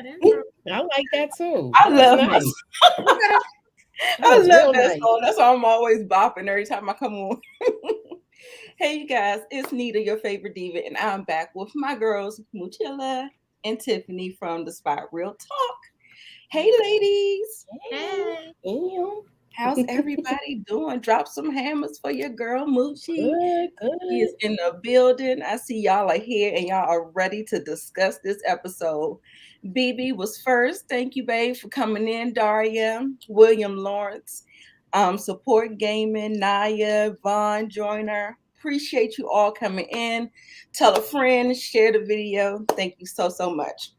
that intro. I like that too. I love nice. I love that nice. song. That's why I'm always bopping every time I come on. Hey, you guys, it's Nita, your favorite diva, and I'm back with my girls, Moochilla and Tiffani from the Spot Real Talk. Hey, ladies. Hey. How's everybody doing? Drop some hammers for your girl, Moochie. Good. He is in the building. I see y'all are here and y'all are ready to discuss this episode. BB was first. Thank you, babe, for coming in. Daria, William Lawrence, Support Gaming, Naya, Vaughn, Joyner. Appreciate you all coming in. Tell a friend, share the video. Thank you so much.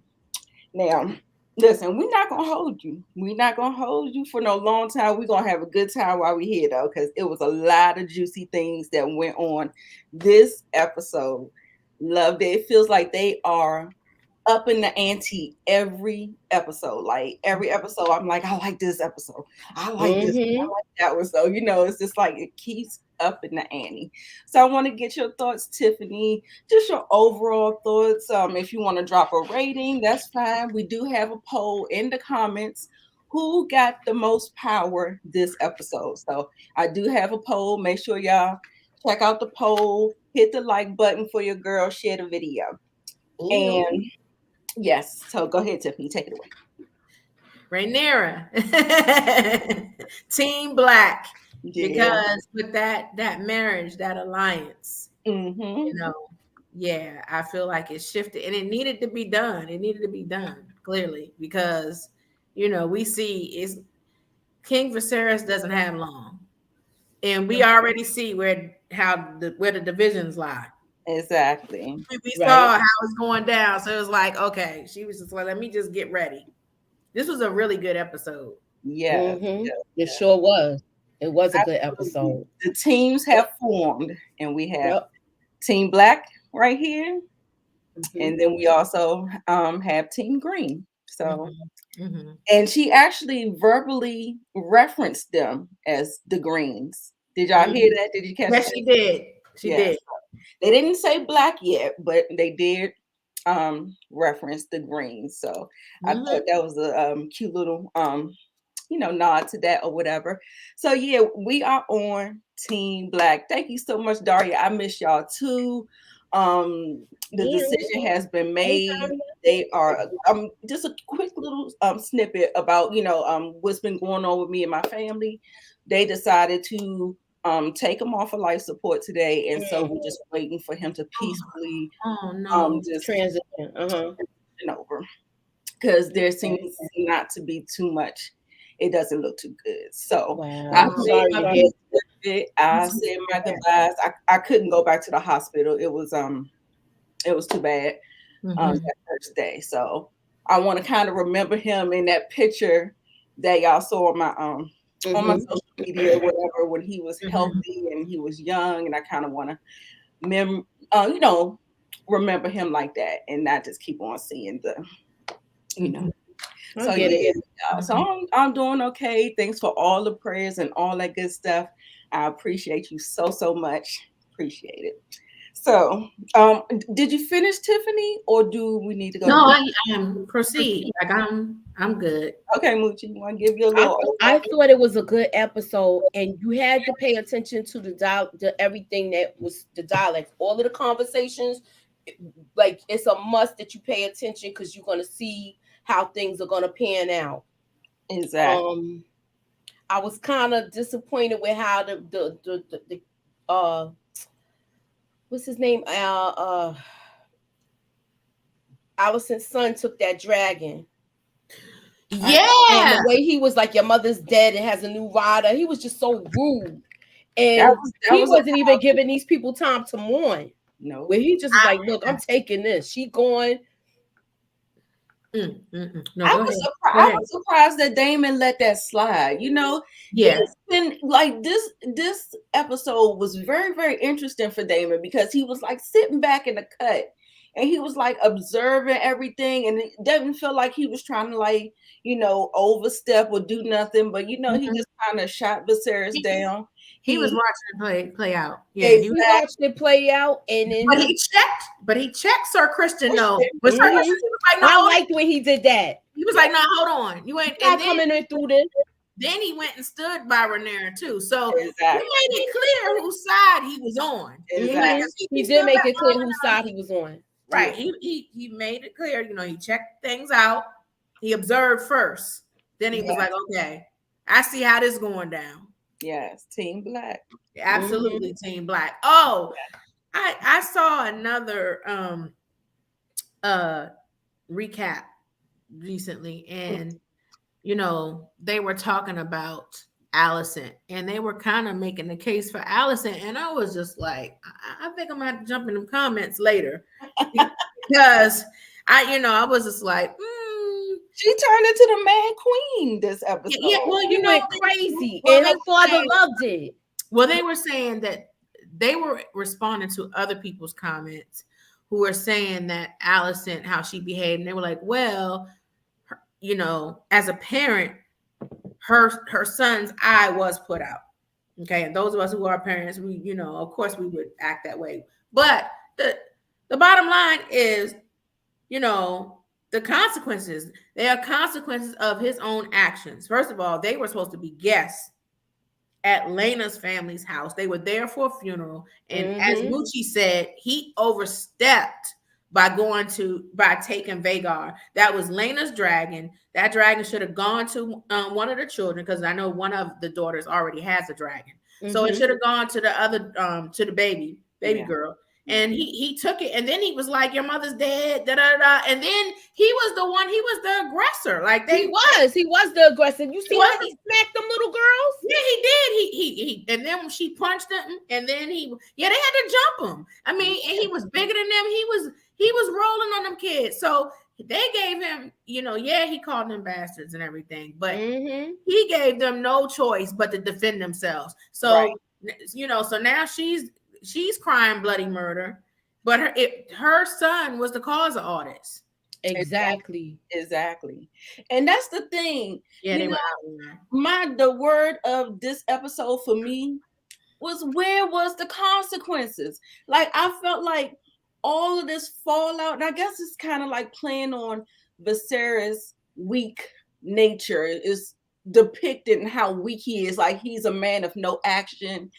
Now, listen, we're not gonna hold you. We're not gonna hold you for no long time. We're gonna have a good time while we're here, though, because it was a lot of juicy things that went on this episode. Loved it. It feels like they are up in the ante every episode. Like every episode, I'm like, I like this episode. I like this. I like that one. So, it's just like it keeps up in the ante. So I want to get your thoughts, Tiffani, just your overall thoughts. If you want to drop a rating, that's fine. We do have a poll in the comments. Who got the most power this episode? So I do have a poll. Make sure y'all check out the poll. Hit the like button for your girl. Share the video. And yes, so go ahead, Tiffani, take it away. Rhaenyra, Team Black, because with that marriage, that alliance, I feel like it shifted, and it needed to be done. It needed to be done clearly because we see is King Viserys doesn't have long, and we already see where the divisions lie. Exactly. We saw how it's going down. So it was like, okay, she was just like, let me just get ready. This was a really good episode. Yeah. It sure was. It was a good episode. The teams have formed, and we have Team Black right here. And then we also have Team Green. So, and she actually verbally referenced them as the Greens. Did y'all hear that? Did you catch that? Yes, she did. She did. They didn't say black yet, but they did reference the Greens. So I thought that was a cute little nod to that or whatever. So yeah, we are on Team Black. Thank you so much, Daria. I miss y'all too. The decision has been made. They are just a quick little snippet about what's been going on with me and my family. They decided to take him off of life support today, and so we're just waiting for him to peacefully just transition over, because there seems not to be too much. It doesn't look too good. So I said my goodbyes. I couldn't go back to the hospital. It was too bad that first day. So I want to kind of remember him in that picture that y'all saw on my social media or whatever, when he was healthy and he was young, and I kind of want to remember him like that and not just keep on seeing the So so I'm doing okay. Thanks for all the prayers and all that good stuff. I appreciate you so much. Appreciate it. So, did you finish, Tiffani, or do we need to go? No, I proceed. Like I'm good. Okay, Moochie, you want to give you a little? I thought it was a good episode, and you had to pay attention to the everything that was the dialect, all of the conversations. Like, it's a must that you pay attention, because you're going to see how things are going to pan out. Exactly. I was kind of disappointed with how the what's his name? Allison's son took that dragon. Yeah. And the way he was like, your mother's dead and has a new rider. He was just so rude. And he wasn't even giving these people time to mourn. No. Where he just was like, look, I'm taking this. She going. No, I was surprised that Damon let that slide. It's been like this episode was very, very interesting for Damon, because he was like sitting back in the cut and he was like observing everything, and it didn't feel like he was trying to overstep or do nothing, but he just kind of shot Viserys down. He was watching it play out. Yeah, he watched it play out, and then but he checked Sir Christian though. But Sir Christian was like, no, I liked when he did that. He was like, no, hold on, you ain't not coming in through this. Then he went and stood by Rhaenyra too. So he made it clear whose side he was on. Exactly. He did make it clear whose side he was on. Right. He made it clear, you know, he checked things out. He observed first. Then he was like, okay, I see how this is going down. Yes, Team Black. Absolutely, Team Black. Oh, I saw another recap recently, and you know, they were talking about Allison, and they were kind of making the case for Allison, and I was just like, I think I'm gonna have to jump in them comments later because I was just like, she turned into the man queen this episode. Yeah, well, you went crazy, and her father loved it. Well, they were saying that they were responding to other people's comments who were saying that Allison, how she behaved, and they were like, well, you know, as a parent, her son's eye was put out. Okay, and those of us who are parents, we, you know, of course we would act that way. But the bottom line is, you know, the consequences. They are consequences of his own actions. First of all, they were supposed to be guests at Lena's family's house. They were there for a funeral, and as Moochie said, he overstepped by taking Vagar. That was Lena's dragon. That dragon should have gone to one of the children, because I know one of the daughters already has a dragon. So it should have gone to the other to the baby girl. And he took it, and then he was like, your mother's dead, da da da. And then he was the aggressor. Like he was the aggressor. You see how he smacked them little girls? Yeah, he did. He and then she punched them, and then they had to jump him. I mean, and he was bigger than them. He was rolling on them kids. So they gave him, you know, he called them bastards and everything, but he gave them no choice but to defend themselves. So you know, so now she's crying bloody murder, but her son was the cause of all this. Exactly. And that's the thing. Yeah, the word of this episode for me was, where was the consequences? Like, I felt like all of this fallout, and I guess it's kind of like playing on Viserys' weak nature, is depicted in how weak he is. Like, he's a man of no action,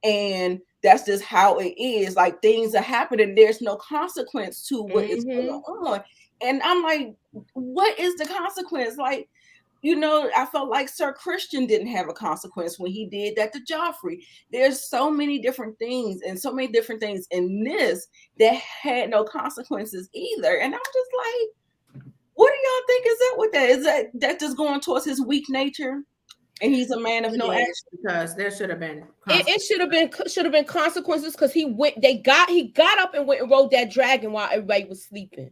and that's just how it is. Like, things are happening, there's no consequence to what is going on. And I'm like, what is the consequence? Like, you know, I felt like Sir Christian didn't have a consequence when he did that to Joffrey. There's so many different things, and so many different things in this that had no consequences either. And I'm just like, what do y'all think is up with that? Is that just going towards his weak nature? And he's a man of no action? Because there should have been it should have been consequences, because he got up and went and rode that dragon while everybody was sleeping.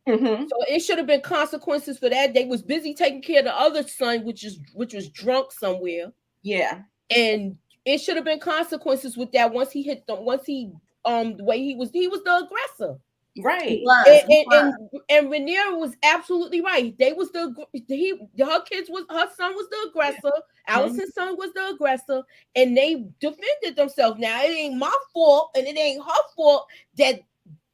So it should have been consequences for that. They was busy taking care of the other son, which was drunk somewhere. Yeah. And it should have been consequences with that once he hit them, the way he was the aggressor. Right. And Rhaenyra was absolutely right. Her son was the aggressor. Allison's son was the aggressor, and they defended themselves. Now it ain't my fault, and it ain't her fault that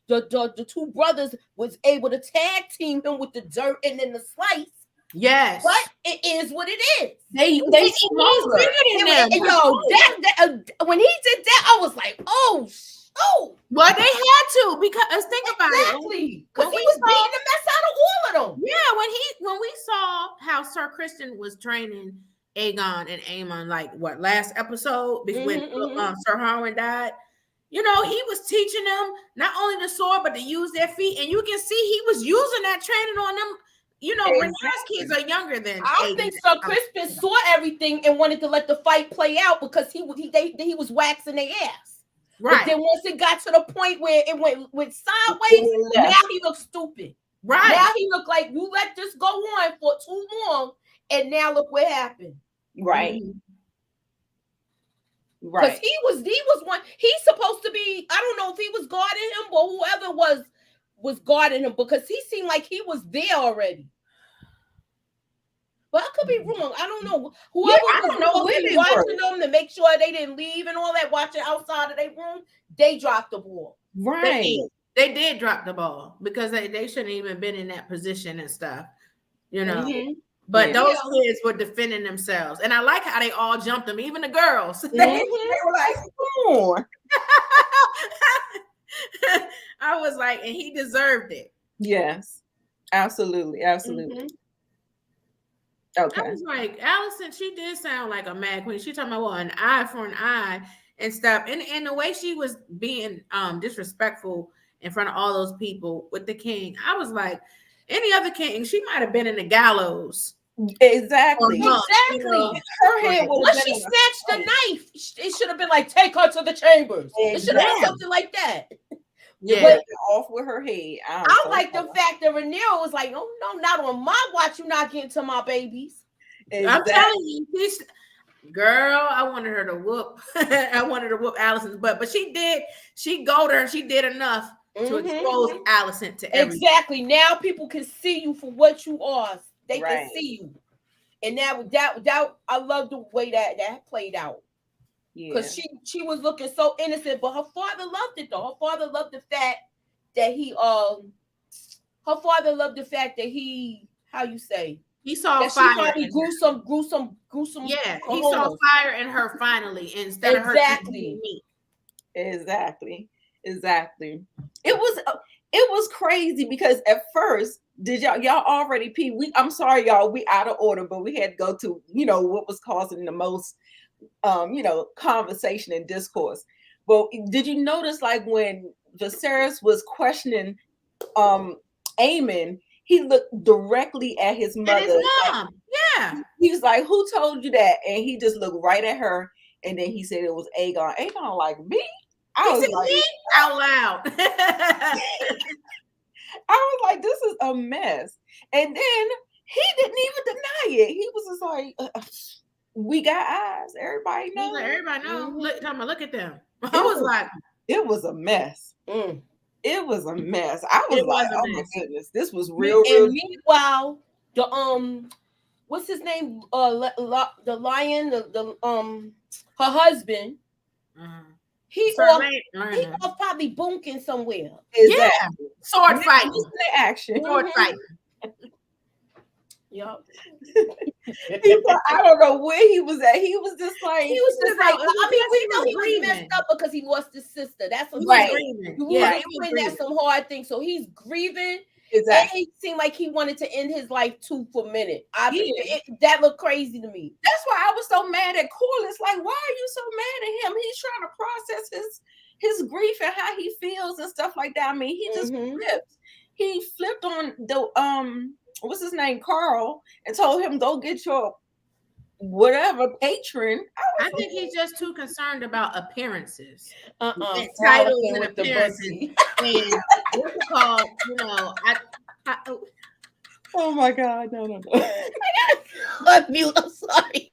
the two brothers was able to tag team him with the dirt and then the slice. Yes, but it is what it is. They stronger. When he did that, I was like, oh. Well, they had to, because think about it. Exactly. Because he was beating the mess out of all of them. Yeah, when we saw how Sir Christian was training Aegon and Aemon, like last episode, when Sir Harwin died. You know, he was teaching them not only the sword, but to use their feet. And you can see he was using that training on them. You know, Rhaenyra's kids are younger than I think Sir Crispin saw everything and wanted to let the fight play out, because he was waxing their ass. Right. But then once it got to the point where it went sideways, now he looks stupid. Right. Now he looked like, you let this go on for too long, and now look what happened. Right. Right. Because he was one. He's supposed to be. I don't know if he was guarding him or whoever was guarding him, because he seemed like he was there already. But I could be wrong. I don't know. Yeah, Whoever I don't know was where they watching were. them to make sure they didn't leave and all that, watching outside of their room, they dropped the ball. Right. They did drop the ball because they shouldn't even been in that position and stuff, you know. Mhm. But Yeah. those kids were defending themselves, and I like how they all jumped them, even the girls. They Mhm. were like, Come on. I was like, and he deserved it. Yes. Absolutely. Absolutely. Mhm. I Okay. was like, Allison, she did sound like a mad queen. She talking about an eye for an eye and stuff. And the way she was being disrespectful in front of all those people with the king, I was like, any other king, she might have been in the gallows. Exactly. Or months, you Exactly. know. Her head would Once have she been snatched the knife, it should have been like, take her to the chambers. It should have been Exactly. something like that. Yeah. Yeah. Off with her head. I like the fact that Rhaenyra was like, no, not on my watch. You not getting to my babies. I'm telling you, girl, I wanted her to whoop. I wanted to whoop Allison's butt, but she did. She goaded her. She did enough to expose Allison to everything. Exactly. Now people can see you for what you are. They Right. can see you, and that I love the way that played out. Because she was looking so innocent, but her father loved it though. Her father loved the fact that he how you say, he saw that fire. She finally grew some. Yeah, he saw fire in her finally instead of her being meek. Exactly. It was crazy because at first, did y'all already pee? I'm sorry, y'all, we out of order, but we had to go to what was causing the most conversation and discourse. But did you notice, like, when Viserys was questioning Aemon, he looked directly at his mother. And his mom. Like, he was like, who told you that? And he just looked right at her, and then he said it was Aegon. Aegon, like, me? I was like, me? Out loud. I was like, this is a mess. And then he didn't even deny it. He was just like, we got eyes. Everybody knows. Like, everybody knows. Look at them. I was like, it was a mess. It was a mess. I was like, oh my goodness, this was real. And meanwhile, the what's his name? The lion, her husband. He was probably bunking somewhere. Exactly. Yeah. Sword fighting. Action. Sword fighting. Yup. I don't know where he was at. He was just like, we know he was messed up because he lost his sister. That's what right. He was grieving. Some hard things. So he's grieving. Exactly. And he seemed like he wanted to end his life too for a minute. That looked crazy to me. That's why I was so mad at Corliss. Like, why are you so mad at him? He's trying to process his grief and how he feels and stuff like that. I mean, he just flipped. He flipped on the what's his name, Carl, and told him, go get your whatever patron. I think he's just too concerned about appearances. Titles and appearances. And what's it called? Oh my God, no. I'm mute. I'm sorry.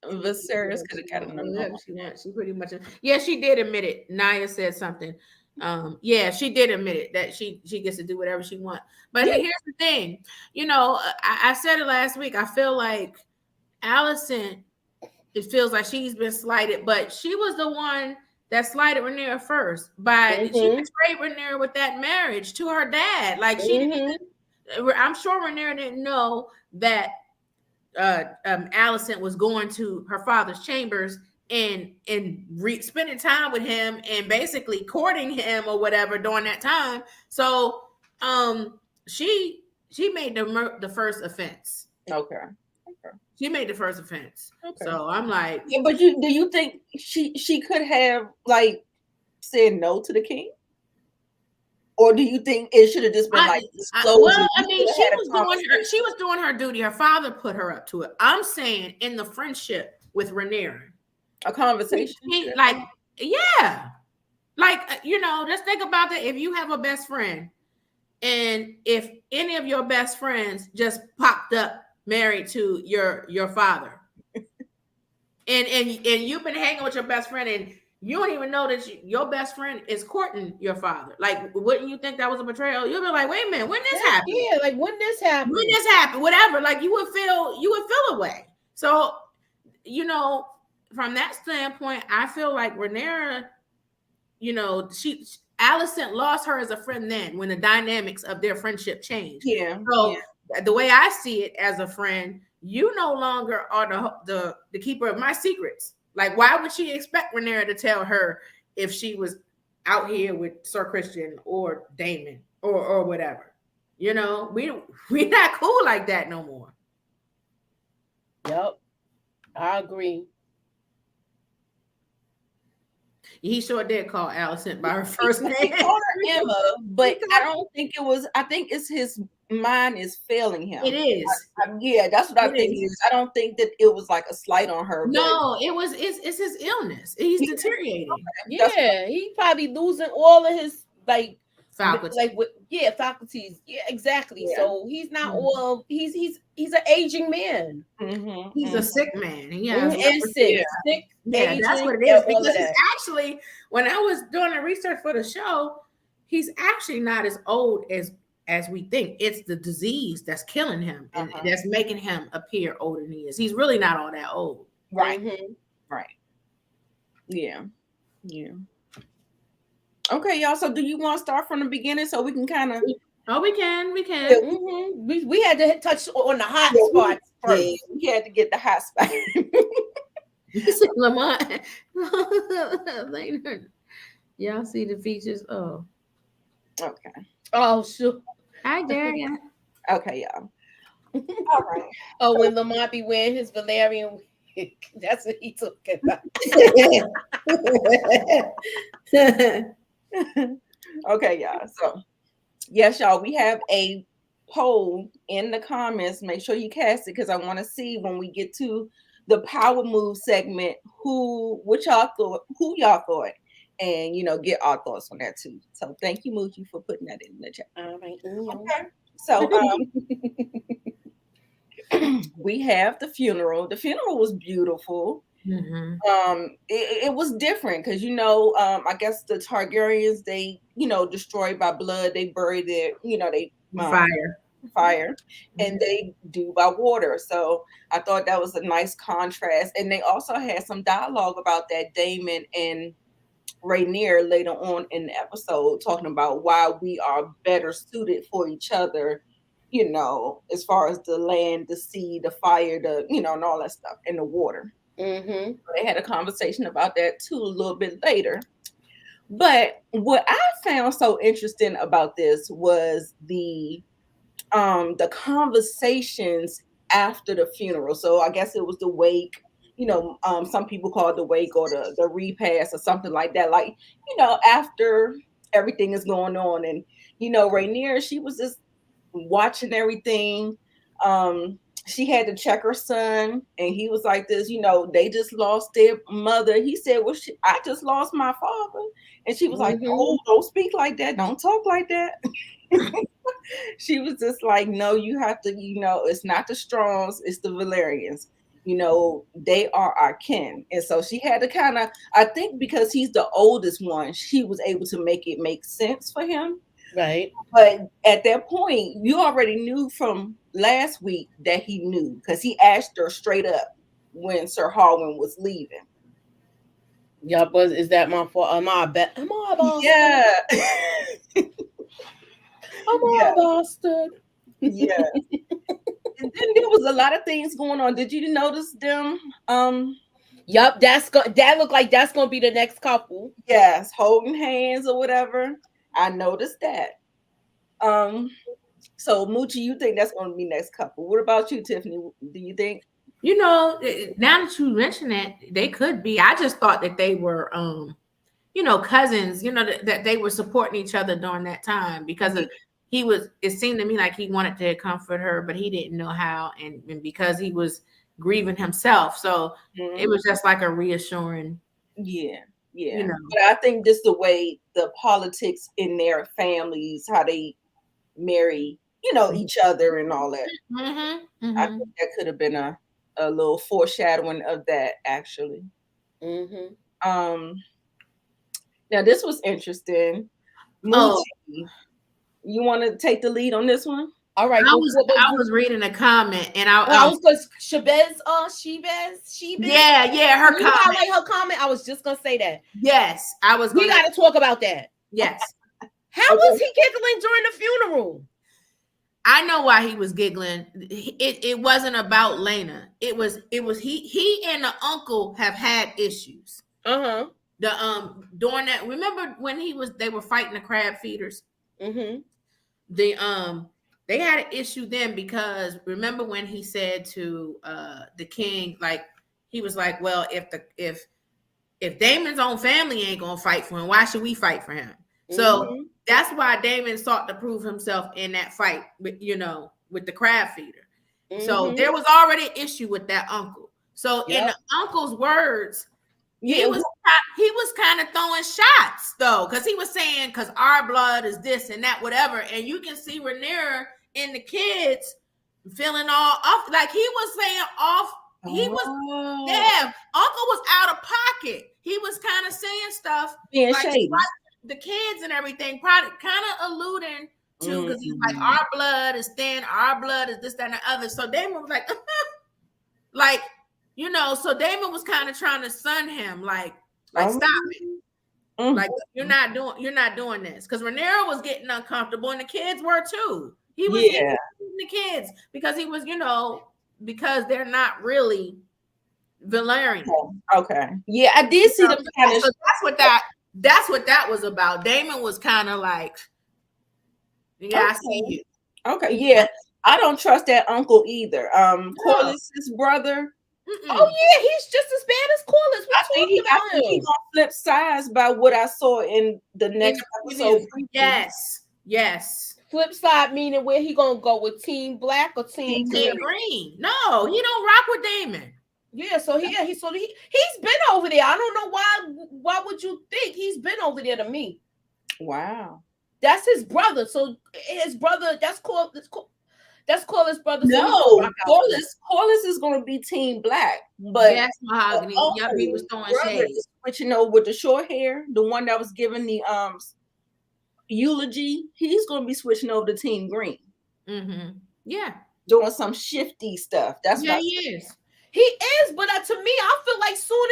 Viserys could have got another. She pretty much. Yeah, she did admit it. Naya said something. Yeah, she did admit it that she gets to do whatever she wants. But here's the thing, I said it last week. I feel like Allison, it feels like she's been slighted, but she was the one that slighted Rhaenyra first. She betrayed Rhaenyra with that marriage to her dad. Like I'm sure Rhaenyra didn't know that Allison was going to her father's chambers and spending time with him and basically courting him or whatever during that time. So she made the first offense. Okay. She made the first offense. Okay. So I'm like, yeah, but do you think she could have like said no to the king? Or do you think it should have just been well, I mean, she was doing her duty. Her father put her up to it. I'm saying in the friendship with Rhaenyra. A conversation. Just think about that. If you have a best friend, and if any of your best friends just popped up married to your father, and you've been hanging with your best friend, and You don't even know that your best friend is courting your father. Like, wouldn't you think that was a betrayal? You'll be like, wait a minute, when this happened? Yeah, like when this happened? When this happened, whatever. Like you would feel away. So, you know, from that standpoint, I feel like Rhaenyra, you know, Alicent lost her as a friend then when the dynamics of their friendship changed. Yeah. So the way I see it as a friend, you no longer are the keeper of my secrets. Like, why would she expect Rhaenyra to tell her if she was out here with Sir Christian or Daemon or whatever? You know, we're not cool like that no more. Yep, I agree. He sure did call Alicent by her first name. He called her Emma, but I don't think it was. I think it's his mind is failing him. It is. Yeah, that's what I think. I don't think that it was like a slight on her. No, it's his illness. He's deteriorating. Yeah, he probably losing all of his faculties. Faculties. Yeah, exactly. Yeah. So he's not all. He's an aging man. Mm-hmm. He's a sick man. Sick. Yeah, aging, that's what it is. Because he's actually, when I was doing the research for the show, he's actually not as old as we think. It's the disease that's killing him and that's making him appear older than he is. He's really not all that old. Right. Right. Yeah. Yeah. Okay, y'all. So, do you want to start from the beginning so we can kind of? Oh, we can. We had to touch on the hot spots first. Yeah, we had to get the hot spot. Lamont. Y'all see the features? Oh. Okay. Oh, sure. I dare ya. Okay, y'all. All right. Oh, when Lamont be wearing his Valerian wig, that's what he talking about. Okay, y'all. So, yes, y'all, we have a poll in the comments. Make sure you cast it because I want to see when we get to the power move segment who y'all thought, and get our thoughts on that too. So, thank you, Moochie, for putting that in the chat. All right. Okay. So, we have the funeral. The funeral was beautiful. Mm-hmm. It was different because I guess the Targaryens, they destroyed by blood, they buried their they fire and they do by water. So I thought that was a nice contrast, and they also had some dialogue about that, Daemon and Rhaenyra, later on in the episode, talking about why we are better suited for each other, as far as the land, the sea, the fire, and all that stuff, and the water. Mm-hmm. They had a conversation about that too a little bit later. But what I found so interesting about this was the conversations after the funeral. So I guess it was the wake. Some people call it the wake or the repast or something like that. Like, after everything is going on, and Rhaenyra, she was just watching everything. She had to check her son, and he was like this, they just lost their mother. He said, well, I just lost my father. And she was like, oh, don't speak like that. Don't talk like that. She was just like, no, you have to, it's not the Strongs, it's the Valerians. They are our kin. And so she had to kind of, I think because he's the oldest one, she was able to make it make sense for him. Right. But at that point, you already knew from last week that he knew, because he asked her straight up when Sir Harwin was leaving. Yup, is that my fault? Am I a bastard? Yeah. Am I a bastard? Yeah. And then there was a lot of things going on. Did you notice them? Yup, that looked like that's gonna be the next couple. Yes, holding hands or whatever. I noticed that. So Moochie, you think that's going to be next couple? What about you, Tiffany? Do you think? Now that you mention it, they could be. I just thought that they were, cousins. That they were supporting each other during that time because it seemed to me like he wanted to comfort her, but he didn't know how, and because he was grieving himself, so it was just like a reassuring. Yeah. Yeah, but I think just the way the politics in their families, how they marry, each other and all that. Mm-hmm. I think that could have been a little foreshadowing of that, actually. Mm-hmm. Now this was interesting. Oh, Moochie, you want to take the lead on this one? All right. I was reading a comment and I was because Shabez, yeah, her Can you comment. highlight her comment? I was just gonna say that. Yes, I was. We got to talk about that. Yes. How was he giggling during the funeral? I know why he was giggling. It wasn't about Lena. It was he and the uncle have had issues. Uh-huh. During that, remember when they were fighting the crab feeders? Mm-hmm. They had an issue then because remember when he said to the king, like he was like, well, if Damon's own family ain't gonna fight for him, why should we fight for him? So that's why Damon sought to prove himself in that fight with the crab feeder. So there was already an issue with that uncle. So in the uncle's words, he was kind of throwing shots though, because he was saying, because our blood is this and that, whatever. And you can see Rhaenyra and the kids feeling all off, like he was saying off. He was, uncle was out of pocket. He was kind of saying stuff being like shady. The kids and everything, probably kind of alluding to, because he's like, our blood is thin, our blood is this, that, and the other. So Damon was like, like, so Damon was kind of trying to sun him, like stop it. Like you're not doing this. Because Rhaenyra was getting uncomfortable and the kids were too. He was hitting the kids because he was, because they're not really Valerian. Okay. Yeah, I did see them kind of. So that's what that was about. Damon was kind of like, I see you. Okay, yeah. I don't trust that uncle either. Corliss's brother. Oh yeah, he's just as bad as Corliss. I think he's gonna flip sides by what I saw in the next episode. Yes. Flip side meaning where he gonna go with Team Black or Team Green? No, he don't rock with Damon. Yeah, so he's been over there. I don't know why would you think he's been over there to me? Wow. That's his brother. So his brother, that's Corliss' brother. No, Corliss is gonna be Team Black, but that's Mahogany. He was throwing shade. But with the short hair, the one that was given the eulogy, he's gonna be switching over to Team Green. Yeah, doing some shifty stuff. That's he is. He is, but to me, I feel like soon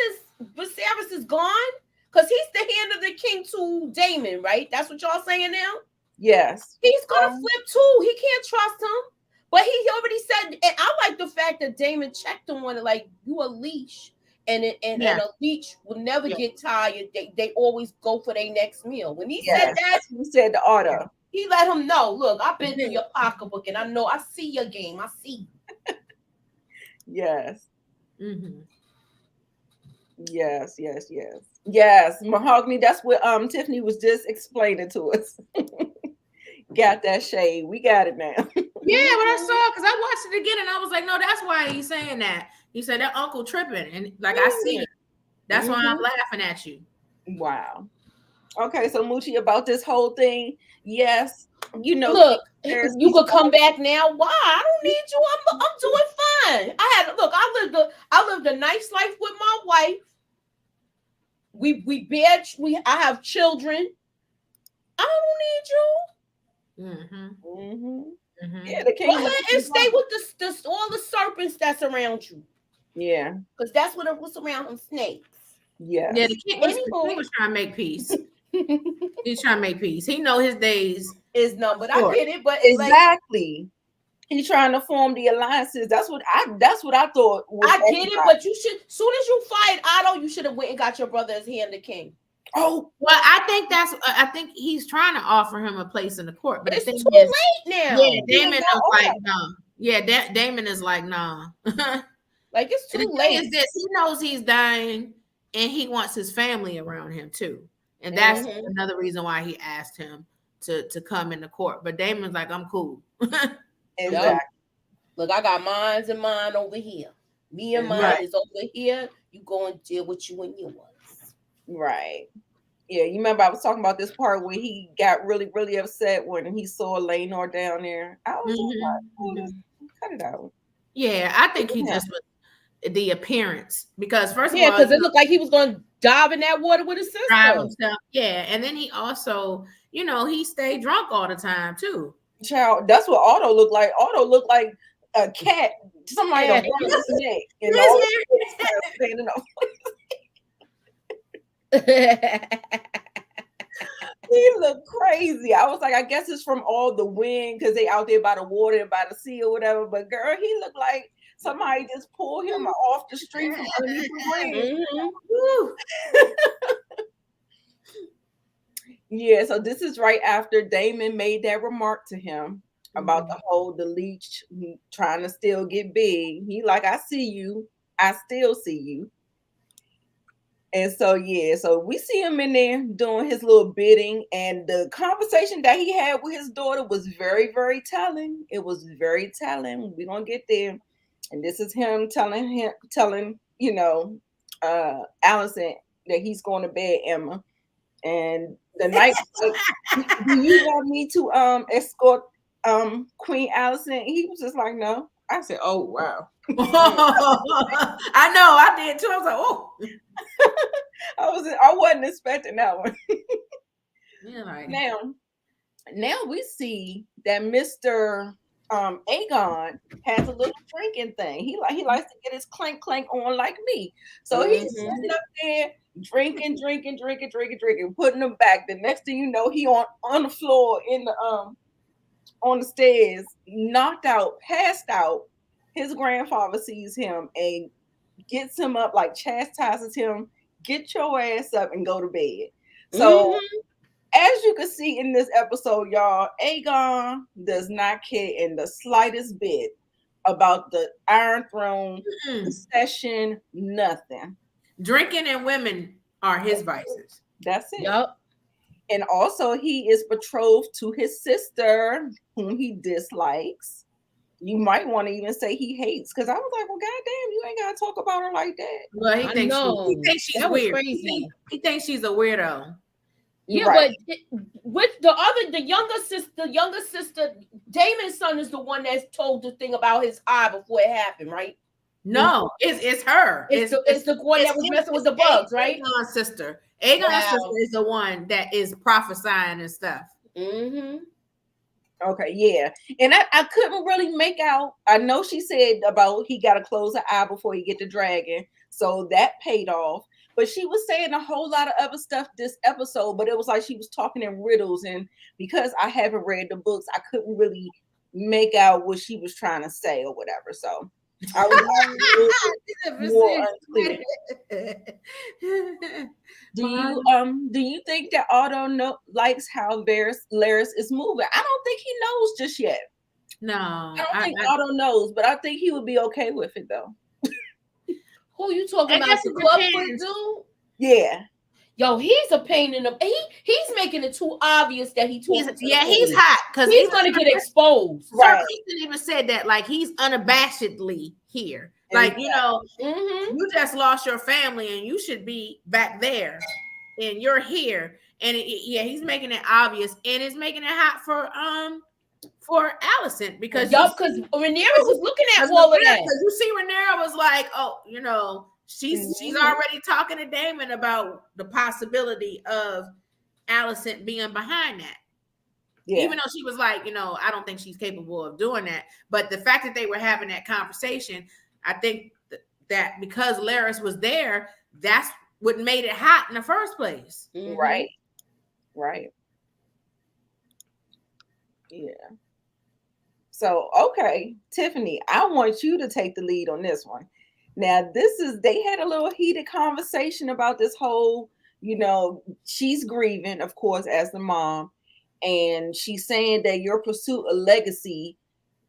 as Viserys is gone, because he's the hand of the king to Damon, right? That's what y'all saying now? Yes. He's gonna flip too. He can't trust him. But he already said, and I like the fact that Damon checked him on it, like, you a leash. And a leech will never get tired. They always go for their next meal. When he said that, he said the order. He let him know, look, I've been through your pocketbook and I see your game. I see. Yes. Yes. Mahogany, that's what Tiffany was just explaining to us. Got that shade. We got it now. Yeah, when I saw, because I watched it again and I was like, no, that's why he's saying that. He said that uncle tripping. And like, I see it. That's why I'm laughing at you. Wow. Okay, so Moochie, about this whole thing, yes, look, you could come back now. Why? I don't need you. I'm doing fine. I lived a nice life with my wife. I have children. I don't need you. Yeah, the king. Go ahead and stay with all the serpents that's around you. Yeah, because that's what's around them, snakes. Yeah. The king was trying to make peace. He's trying to make peace. He know his days is numbered. I get it, but exactly. He's trying to form the alliances. That's what I thought. I get it, but you should. Soon as you fired Otto, you should have went and got your brother as hand the king. Oh well, I think he's trying to offer him a place in the court, but it's too late now. Yeah, Damon is like no. Yeah, Damon is like nah. Like it's too late. Is this? He knows he's dying, and he wants his family around him too, and that's another reason why he asked him to come into court. But Damon's like, I'm cool. Exactly. Look, I got mines and mine over here. Me and mine is over here. You go and deal with you and yours. Right. Yeah, you remember I was talking about this part where he got really, really upset when he saw Laenor down there. I was like, cut it out. Yeah, I think he just was. the appearance, because first of Yeah, all, because it looked like he was going to dive in that water with his drive sister. himself, yeah, and then he also, he stayed drunk all the time too. Child, that's what Otto looked like. Otto looked like a cat. Somebody Yeah. to run his neck and His all hair- the standing up. He looked crazy. I was like, I guess it's from all the wind because they out there by the water and by the sea or whatever. But girl, he looked like somebody just pulled him off the street from underneath the bridge. Mhm. Yeah, so this is right after Damon made that remark to him about the leech trying to still get big. He like, I see you, I still see you. And so yeah, so we see him in there doing his little bidding, and the conversation that he had with his daughter was very, very telling. It was very telling. We're gonna get there. And this is him telling Allison that he's going to bed, Emma. And the night, like, do you want me to escort Queen Allison? He was just like, no. I said, oh wow. I know, I did too. I was like, oh. I wasn't expecting that one. Yeah, like, now we see that Mr. Aegon has a little drinking thing. He likes to get his clank on like me. So he's sitting up there drinking, putting them back. The next thing you know, he on the floor in the on the stairs, knocked out, passed out. His grandfather sees him and gets him up, like chastises him, get your ass up and go to bed. So as you can see in this episode, y'all, Aegon does not care in the slightest bit about the Iron Throne, the session, nothing. Drinking and women are his vices. That's it. Yup. And also, he is betrothed to his sister, whom he dislikes. You might want to even say he hates, because I was like, well, goddamn, you ain't got to talk about her like that. Well, he thinks she's that was weird. crazy. He thinks she's a weirdo. Yeah, Right. but with the younger sister, Damon's son is the one that told the thing about his eye before it happened, right? No, it's her. It's the one that was messing with the bugs, right? Aegon's sister. Aegon's sister is the one that is prophesying and stuff. Okay, yeah. And I couldn't really make out. I know she said about he got to close an eye before he get the dragon. So that paid off. But she was saying a whole lot of other stuff this episode, but it was like she was talking in riddles. And because I haven't read the books, I couldn't really make out what she was trying to say or whatever. So I was more unclear. Do you think that Otto likes how Laris is moving? I don't think he knows just yet. No, I don't think Otto knows, but I think he would be okay with it though. Who you talking about? The club dude? Yeah. Yo, he's a pain in the. He's making it too obvious that he's hot because he's gonna get exposed. Right. He even said that, like, he's unabashedly here. Like, you just lost your family and you should be back there, and you're here. And he's making it obvious, and it's making it hot for Allison because because Rhaenyra was looking at all of that. You see, Rhaenyra was like, oh, she's already talking to Damon about the possibility of Allison being behind that. Yeah. Even though she was like, I don't think she's capable of doing that. But the fact that they were having that conversation, I think that because Laris was there, that's what made it hot in the first place. Right. Yeah. So, okay, Tiffani, I want you to take the lead on this one. Now, they had a little heated conversation about this whole, she's grieving, of course, as the mom, and she's saying that your pursuit of legacy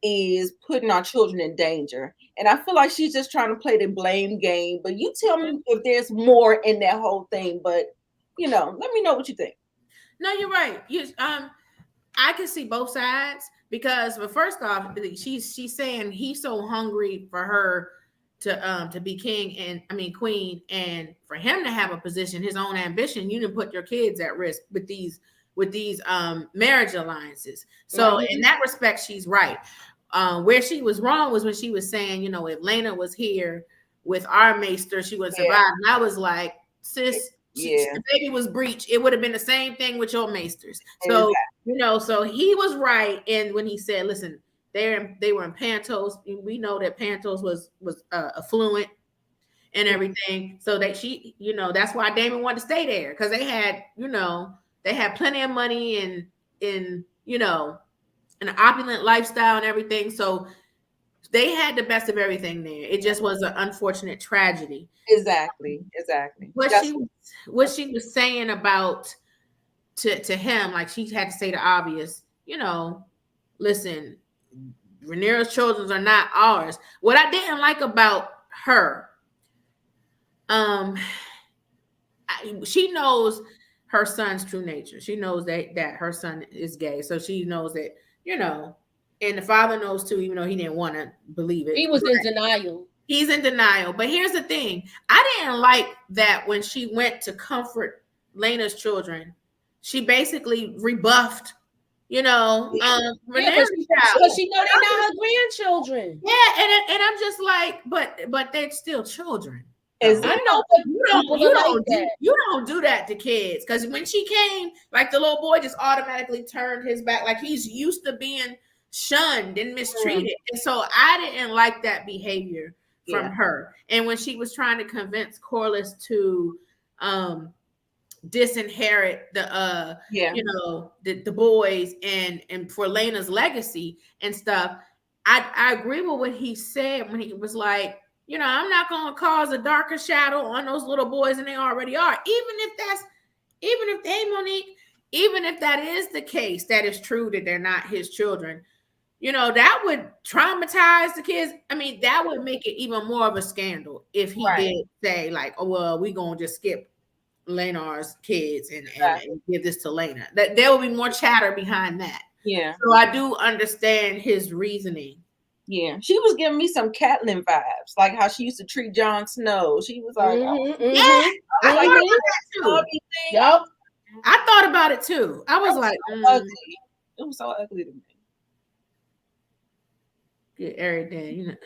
is putting our children in danger. And I feel like she's just trying to play the blame game, but you tell me if there's more in that whole thing, but, let me know what you think. No, you're right. I can see both sides. Because, but first off, she's saying he's so hungry for her to be queen, and for him to have a position, his own ambition. You didn't put your kids at risk with these marriage alliances. So in that respect, she's right. Where she was wrong was when she was saying, if Lena was here, with our maester, she would survive. And I was like, sis, the baby was breached. It would have been the same thing with your maesters. So, so he was right. And when he said, listen, they were in Pantos. We know that Pantos was affluent and everything. So that she, that's why Damon wanted to stay there, because they had, they had plenty of money and an opulent lifestyle and everything. So they had the best of everything there. It just was an unfortunate tragedy. Exactly. What she was saying about to him, like she had to say the obvious, listen, Rhaenyra's children are not ours. What I didn't like about her, she knows her son's true nature. She knows that her son is gay. So she knows that, and the father knows too, even though he didn't want to believe it. He was in denial. He's in denial. But here's the thing. I didn't like that when she went to comfort Lena's children, she basically rebuffed, because she know they're not her grandchildren. Yeah, and I'm just like, but they're still children. I know, but you don't do that to kids. Because when she came, like the little boy just automatically turned his back, like he's used to being shunned and mistreated. And so I didn't like that behavior from her. And when she was trying to convince Corliss to disinherit the the boys and for Lena's legacy and stuff, I agree with what he said when he was like, I'm not going to cause a darker shadow on those little boys than they already are. Even if that is the case, that is true, that they're not his children, that would traumatize the kids. I mean, that would make it even more of a scandal if he did say like, oh, well, we're going to just skip Lenar's kids and give this to Lena. That there will be more chatter behind that. Yeah. So I do understand his reasoning. Yeah, she was giving me some Catelyn vibes, like how she used to treat Jon Snow. She was like, I thought about that too. Yep. I thought about it too. I was like, ugly. It was so ugly to me. Get everything,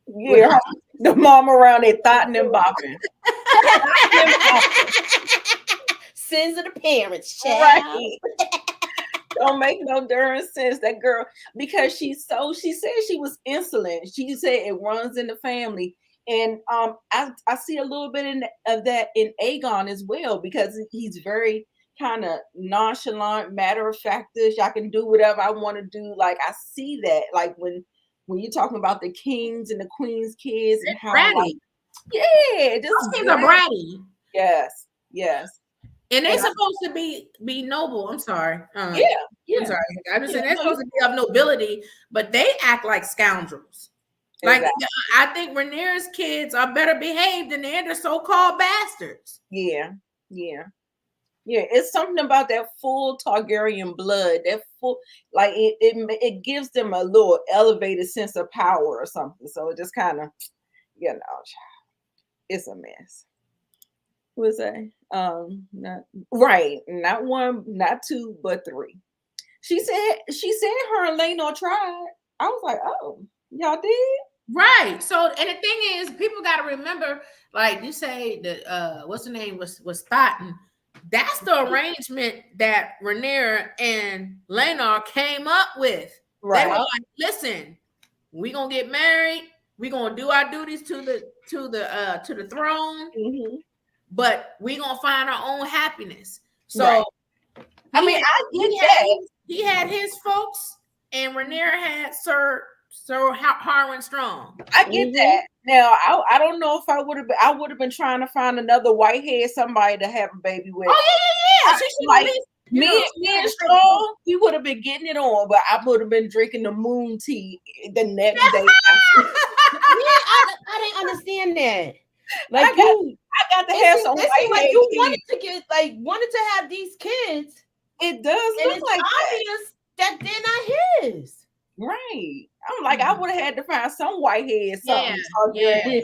Yeah, the mom around there thotting and bopping. Sins of the parents, child. Right. Don't make no darn sense. That girl, because she said she was insolent. She said it runs in the family. And I see a little bit of that in Aegon as well, because he's very kind of nonchalant, matter of factish. I can do whatever I want to do. Like I see that, like when you're talking about the kings and the queen's kids and how bratty. Just things are bratty. Yes. And they're supposed to be noble. I'm sorry. I'm sorry. I'm just saying they're supposed to be of nobility, but they act like scoundrels. Like I think Rhaenyra's kids are better behaved than they're the so-called bastards. Yeah. It's something about that full Targaryen blood. That full, like it gives them a little elevated sense of power or something. So it just kind of, it's a mess. Was I? Not one, not two, but three. She said her and Laenor tried. I was like, oh, y'all did? Right. So, and the thing is, people got to remember, like you say, that what's the name was Thotton. That's the arrangement that Rhaenyra and Laenor came up with. Right. They were like, listen, we're gonna get married. We're gonna do our duties to the throne. Mm-hmm. But we're gonna find our own happiness. So I get that. He had his folks, and Rhaenyra had Sir Harwin Strong. I get that. Now I don't know if I would have been trying to find another whitehead somebody to have a baby with. Oh yeah. Me and Strong, we would have been getting it on, but I would have been drinking the moon tea the next day. I didn't understand that. Like I got to have some white like you wanted to have these kids. It does and look it's like obvious that they're not his. Right. I'm like, I would have had to find some whitehead something. Yeah.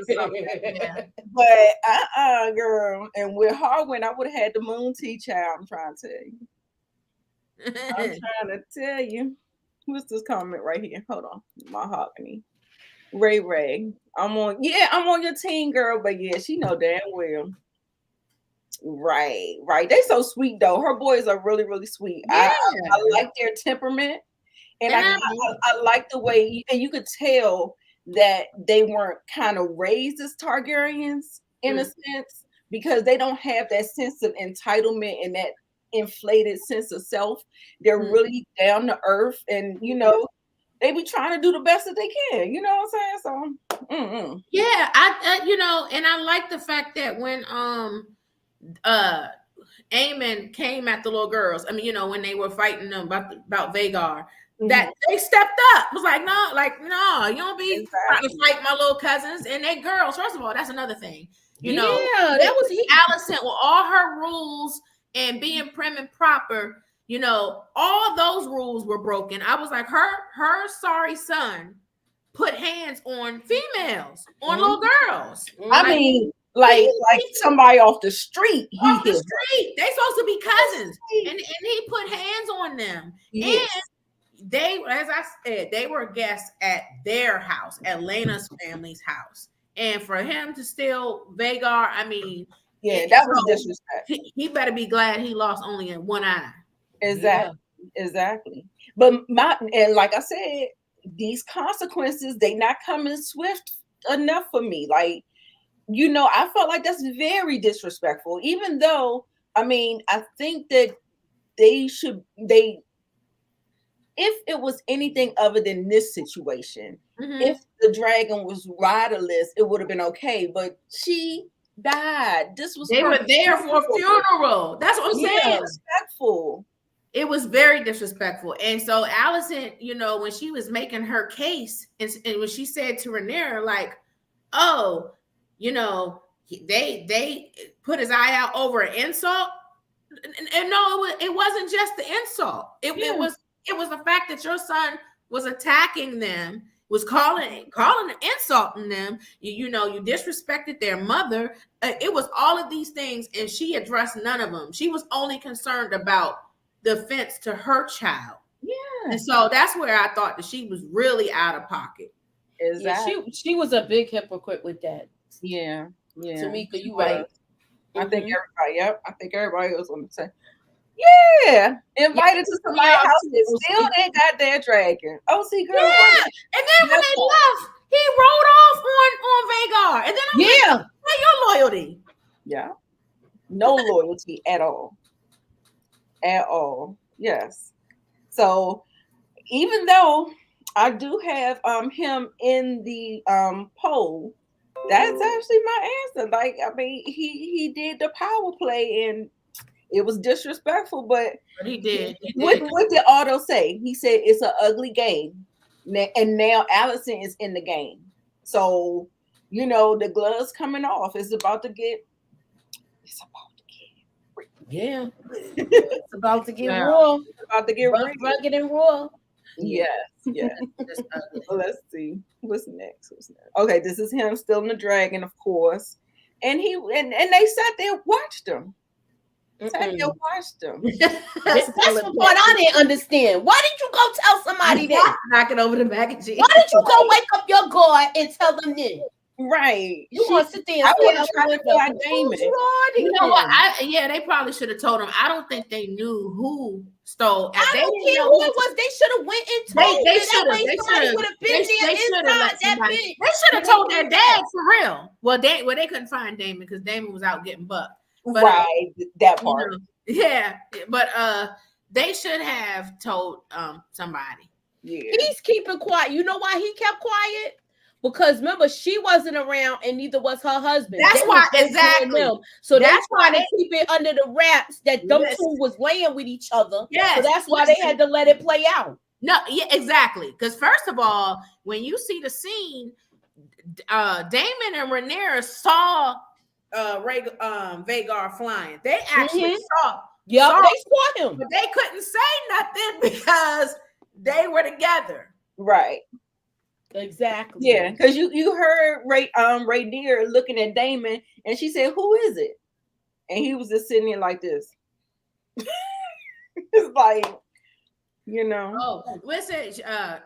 But girl. And with Harwin, I would have had the moon tea child. I'm trying to tell you. What's this comment right here? Hold on. Mahogany. Ray. I'm on your team, girl, but yeah, she know damn well. Right. They so sweet though. Her boys are really, really sweet. Yeah. I like their temperament, and And I like the way, and you could tell that they weren't kind of raised as Targaryens in a sense, because they don't have that sense of entitlement and that inflated sense of self. They're really down to earth, and they be trying to do the best that they can. You know what I'm saying? So, yeah, I and I like the fact that when Aemon came at the little girls. I mean, when they were fighting them about Vagar, that they stepped up. It was like, no, you don't be trying to fight my little cousins and they girls. First of all, that's another thing. That was Alicent with all her rules and being prim and proper. All those rules were broken. I was like, her sorry son put hands on females, on little girls. I mean, like somebody off the street. Off the street. They supposed to be cousins. And he put hands on them. Yes. And they, as I said, they were guests at their house, at Lena's family's house. And for him to steal Vagar, I mean, that was disrespect. He better be glad he lost only in one eye. Exactly. But like I said, these consequences, they not coming swift enough for me. Like, I felt like that's very disrespectful, even though, I mean, I think that if it was anything other than this situation, if the dragon was riderless, it would have been okay, but she died. They were there for a funeral. That's what I'm saying. Disrespectful. It was very disrespectful. And so Alicent, when she was making her case, and when she said to Rhaenyra, like, oh, they put his eye out over an insult. And no, it wasn't just the insult. It was the fact that your son was attacking them, was calling and insulting them. You disrespected their mother. It was all of these things, and she addressed none of them. She was only concerned about the offense to her child. Yeah. And so that's where I thought that she was really out of pocket. Exactly. Yeah, she was a big hypocrite with that. Yeah. Tamika, you right. I think everybody was on the same. Yeah. Invited to somebody's house and still they got their dragon. Oh, see, girl. Yeah. And then when they left, he rode off on Vagar. And then I'm like, where's your loyalty? Yeah. No loyalty at all. At all. Yes. So even though I do have him in the poll, that's actually my answer. Like, I mean, he did the power play and it was disrespectful, but he did. What did Otto say? He said it's an ugly game, and now Alicent is in the game. So the gloves coming off. It's about to get. Yeah, it's about to get raw. It's about to get rugged and raw. Yes. Let's see. What's next? Okay, this is him still in the dragon, of course. And they sat there and watched him. That's the part I didn't understand. Why did you go tell somebody that? Knocking over the magazine. Why did you go wake up your guard and tell them this? Right. You want to sit there and Damon. You know what? They probably should have told him. I don't think they knew who stole. I don't care who it was. They should have went and told. They should have told their dad for real. Well, they couldn't find Damon because Damon was out getting bucked. But, right, that part. But they should have told somebody. Yeah. He's keeping quiet. You know why he kept quiet? Because remember, she wasn't around and neither was her husband. That's why, exactly. So that's why they keep it under the wraps that them two was laying with each other. Yes. So that's why they had to let it play out. No, yeah, exactly. Because first of all, when you see the scene, Damon and Rhaenyra saw Vagar flying. They actually saw. Yeah, they saw him. But they couldn't say nothing because they were together. Right. Exactly. Yeah, because you heard Rhaenyra looking at Damon, and she said, "Who is it?" And he was just sitting there like this. It's like, you know. Oh, listen,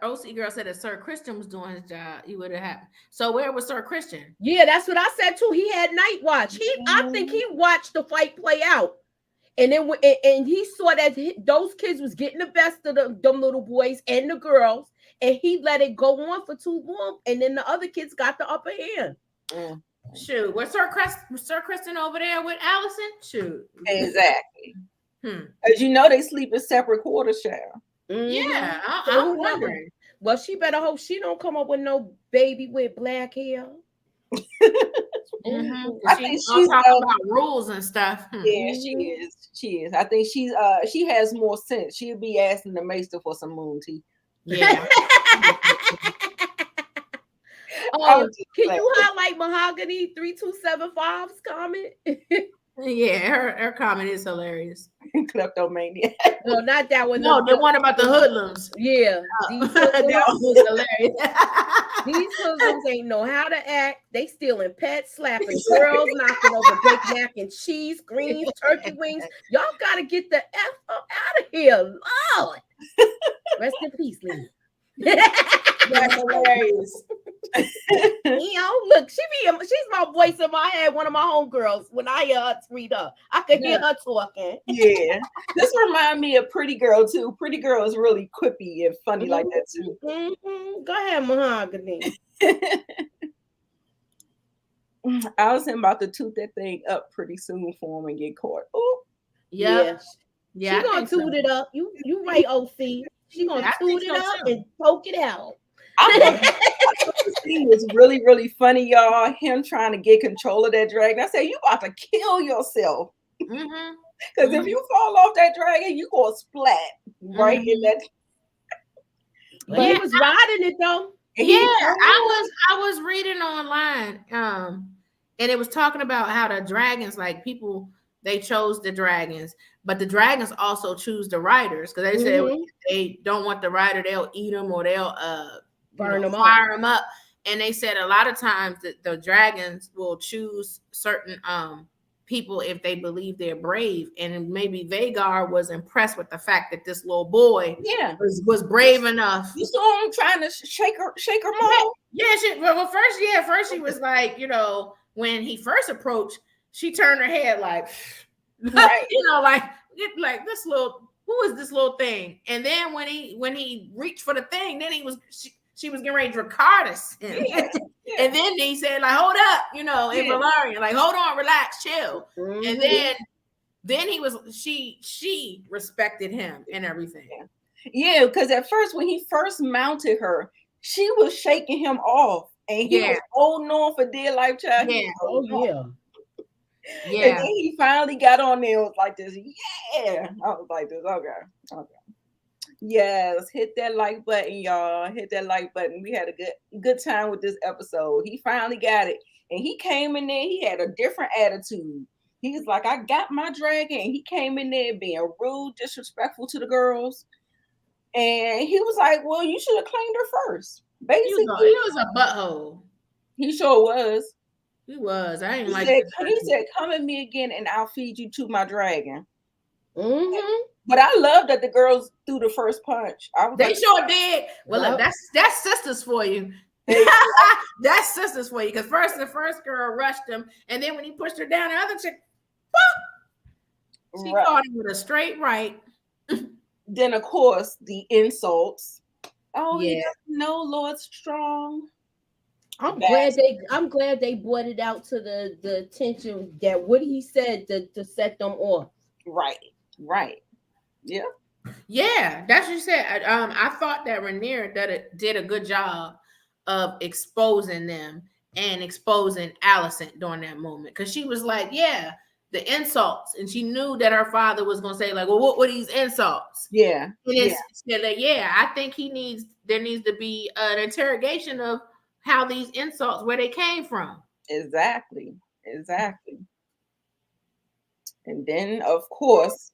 OC girl said if Sir Christian was doing his job, he would have happened. So where was Sir Christian? Yeah, that's what I said too. He had night watch. I think he watched the fight play out, and then and he saw that those kids was getting the best of them little boys and the girls, and he let it go on for too long, and then the other kids got the upper hand. Shoot, was Sir Christian over there with Allison? Shoot, exactly. As you know, they sleep in separate quarters, child. Yeah, I'm wondering. Well, she better hope she don't come up with no baby with black hair. I think she's talking about rules and stuff. Yeah, she is. She is. I think she has more sense. She'll be asking the maester for some moon tea. Yeah. Oh, can you highlight Mahogany 3275's comment? Yeah, her comment is hilarious. Kleptomania. No, not that one. No, the one about the hoodlums. Yeah. That was hilarious. These hoodlums ain't know how to act. They stealing pets, slapping girls, knocking over baked mac and cheese, greens, turkey wings. Y'all gotta get the F up out of here. Lord. Rest in peace, Lee. That's hilarious. Look, she's my voice in my head, one of my homegirls. When I hear her read up, I could hear her talking. Yeah. This reminds me of Pretty Girl too. Pretty Girl is really quippy and funny like that too. Go ahead, Mahogany. I was about to toot that thing up pretty soon for him and get caught. Oh, yeah. She gonna toot it up. You right, OC. She gonna toot it up and poke it out. This scene was really, really funny, y'all. Him trying to get control of that dragon. I said, you about to kill yourself. Because if you fall off that dragon, you gonna splat right in that. But he was riding it though. Yeah, I was reading online, and it was talking about how the dragons, like people, they chose the dragons, but the dragons also choose the riders because they said they don't want the rider, they'll eat them or they'll burn them, fire them up. And they said a lot of times that the dragons will choose certain people if they believe they're brave. And maybe Vagar was impressed with the fact that this little boy was brave enough. You saw him trying to shake her mom? Yeah, first she was like, when he first approached, she turned her head like, right. like this little, who is this little thing? And then when he reached for the thing, then she was getting ready to Ricardas him. And then he said, like, hold up, in Valerian, like, hold on, relax, chill. And then she respected him and everything. Yeah, because at first, when he first mounted her, she was shaking him off. And he was holding on for dear life, child. Yeah. And then he finally got on there and was like this. Yeah. I was like this. Okay. Yes, hit that like button, y'all. Hit that like button. We had a good time with this episode. He finally got it. And he came in there, he had a different attitude. He was like, I got my dragon. And he came in there being rude, disrespectful to the girls. And he was like, well, you should have claimed her first. Basically, he was a butthole. He sure was. He was. I ain't like he said, come at me again and I'll feed you to my dragon. But I love that the girls threw the first punch. They sure did. Well, look, that's sisters for you. That's sisters for you. Because the first girl rushed him, and then when he pushed her down, the other chick, she caught him with a straight right. Then, of course, the insults. Oh, he doesn't know Lord Strong. I'm glad they brought it out to the attention that what he said to set them off. Right. Yeah, that's what you said. I thought that Rhaenyra did a good job of exposing them and exposing Allison during that moment, because she was like, the insults, and she knew that her father was going to say, like, well, what were these insults? Yeah. I think there needs to be an interrogation of how these insults, where they came from. Exactly. And then, of course,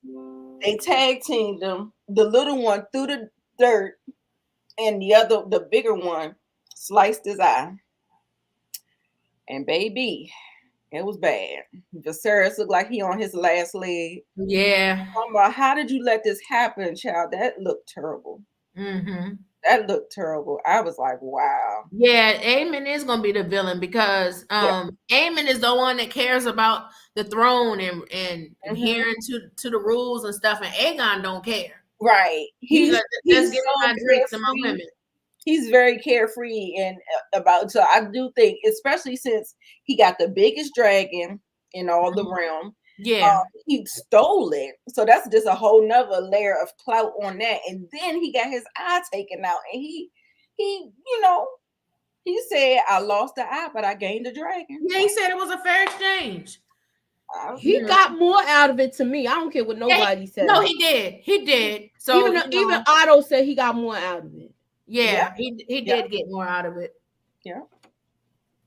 they tag teamed them. The little one threw the dirt, and the bigger one sliced his eye. And baby, It was bad. Viserys looked like he on his last leg. Yeah. How did you let this happen, child? That looked terrible. Mm-hmm. That looked terrible. I was like, wow. Yeah, Aemon is gonna be the villain because Aemon is the one that cares about the throne and adhering to the rules and stuff, and Aegon don't care. Right. He's like, let's get so my drinks and my women. He's very carefree and about. So I do think, especially since he got the biggest dragon in all the realm. Yeah. He stole it. So that's just a whole nother layer of clout on that. And then he got his eye taken out, and he he said, I lost the eye, but I gained the dragon. Yeah, he said it was a fair exchange. He got more out of it to me. I don't care what nobody said. No, he did. He did. So even Otto said he got more out of it. Yeah, he did get more out of it. Yeah.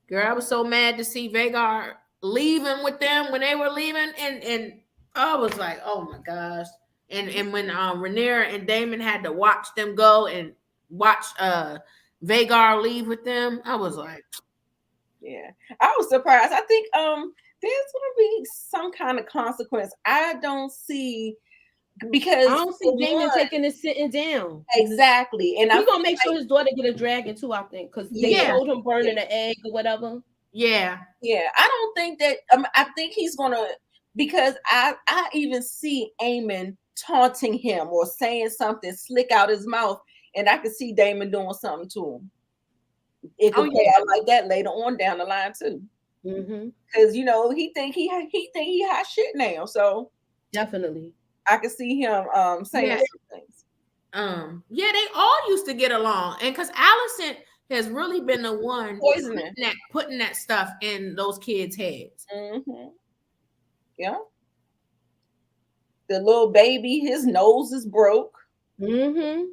Girl, I was so mad to see Vhagar leaving with them when they were leaving, and I was like, oh my gosh. And when Rhaenyra and Daemon had to watch them go and watch Vhagar leave with them, I was like, yeah, I was surprised. I think there's gonna be some kind of consequence. I don't see, because I don't see Daemon taking it sitting down. Exactly, and he's gonna make sure his daughter get a dragon too. I think because they showed him burning an egg or whatever. Yeah. I don't think that. I think he's gonna, because I even see Aemon taunting him or saying something slick out his mouth, and I could see Daemon doing something to him. It could play out like that later on down the line too. Because he think he hot shit now, so definitely I could see him saying some things. They all used to get along, and because Allison has really been the one putting that stuff in those kids' heads. Yeah, the little baby, his nose is broke. Look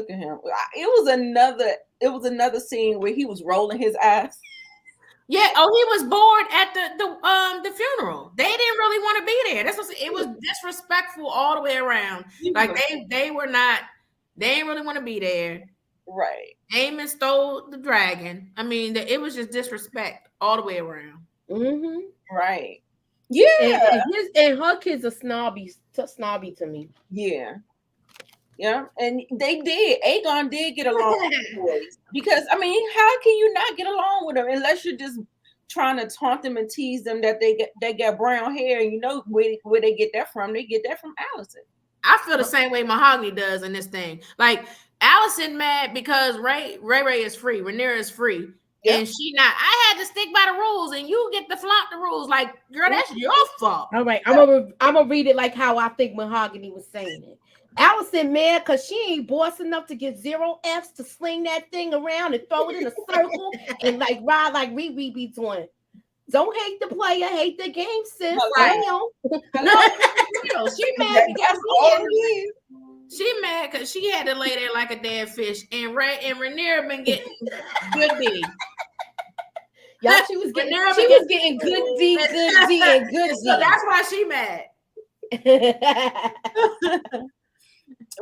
at him. It was another scene where he was rolling his eyes. Yeah. Oh, he was bored at the funeral. They didn't really want to be there. It was disrespectful all the way around. Like they didn't really want to be there. Right. Aemon stole the dragon. I mean, it was just disrespect all the way around. Right. Yeah. And her kids are snobby to me. Yeah. Yeah, and they did. Aegon did get along with the boys, because how can you not get along with them unless you're just trying to taunt them and tease them that they got brown hair, and where they get that from? They get that from Allison. I feel the same way Mahogany does in this thing. Like Allison mad because Ray is free, Rhaenyra is free, and she not. I had to stick by the rules, and you get to flaunt the rules. Like, girl, that's your fault. All right, I'm gonna read it like how I think Mahogany was saying it. Allison mad because she ain't boss enough to get 0 Fs to sling that thing around and throw it in a circle and like ride like we be doing. Don't hate the player, hate the game, sis. Right. No, she mad because she mad because she had to lay there like a dead fish, and Rhaenyra been getting good D. Y'all, she was getting good D, and good D. So that's why she mad.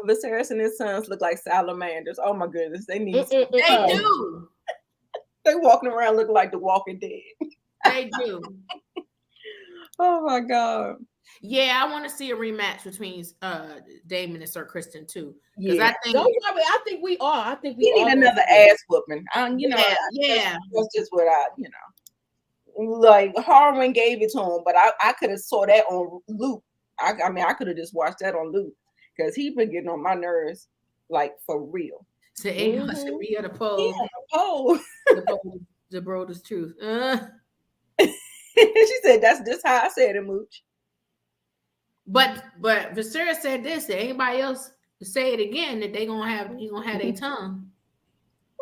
Viserys and his sons look like salamanders. Oh my goodness, they need. They do. They walking around looking like the Walking Dead. They do. Oh my god. Yeah, I want to see a rematch between Daemon and Sir Kristen too. Because I think we are. I think we need another ass whooping. Yeah. That's just what like Harwin gave it to him, but I could have saw that on loop. I could have just watched that on loop. Because he been getting on my nerves, like, for real. So Aegon should be at the pole. Yeah, the pole. The broadest truth. She said, "That's just how I said it, Mooch." But Viserys said this. That anybody else say it again, that he's gonna have their tongue.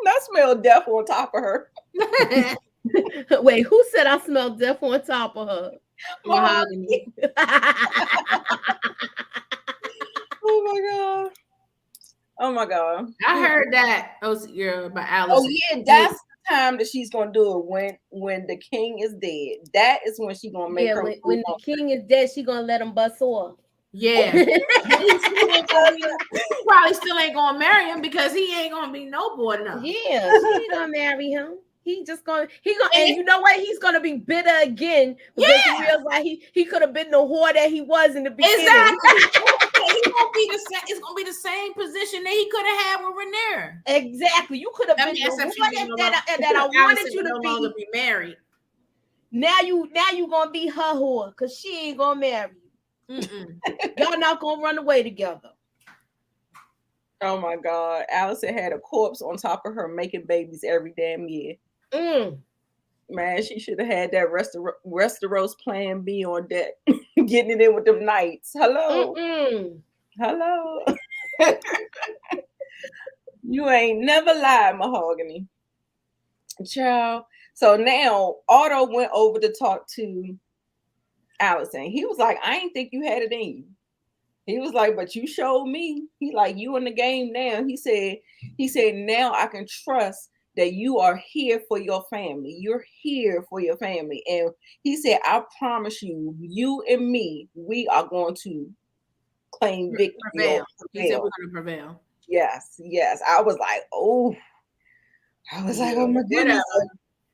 I smell death on top of her. Wait, who said I smell death on top of her? Mahogany. Oh my god. I heard that. By Allison. Oh yeah, that's the time that she's gonna do it, when the king is dead. That is when she's gonna make her. When the king is dead, she's gonna let him bust off. Yeah. He probably still ain't gonna marry him because he ain't gonna be no boy enough. Yeah, she ain't gonna marry him. and you know what? He's gonna be bitter again because he realized like he could have been the whore that he was in the beginning. Exactly. He won't be the same. It's gonna be the same position that he could have had with Rhaenyra. Exactly. You could have been the whore that I wanted you to no longer be married. Now you gonna be her whore because she ain't gonna marry you. Y'all not gonna run away together. Oh my God. Allison had a corpse on top of her making babies every damn year. Man, she should have had that Westeros plan B on deck. Getting it in with them knights. Hello. Hello. You ain't never lied, Mahogany. Child. So now Otto went over to talk to Allison. He was like, I ain't think you had it in you. He was like, but you showed me. He like, you in the game now. He said, now I can trust that you are here for your family. You're here for your family. And he said, I promise you, you and me, we are going to claim victory. Prevail. He said we're going to prevail. Yes. I was like, oh my goodness.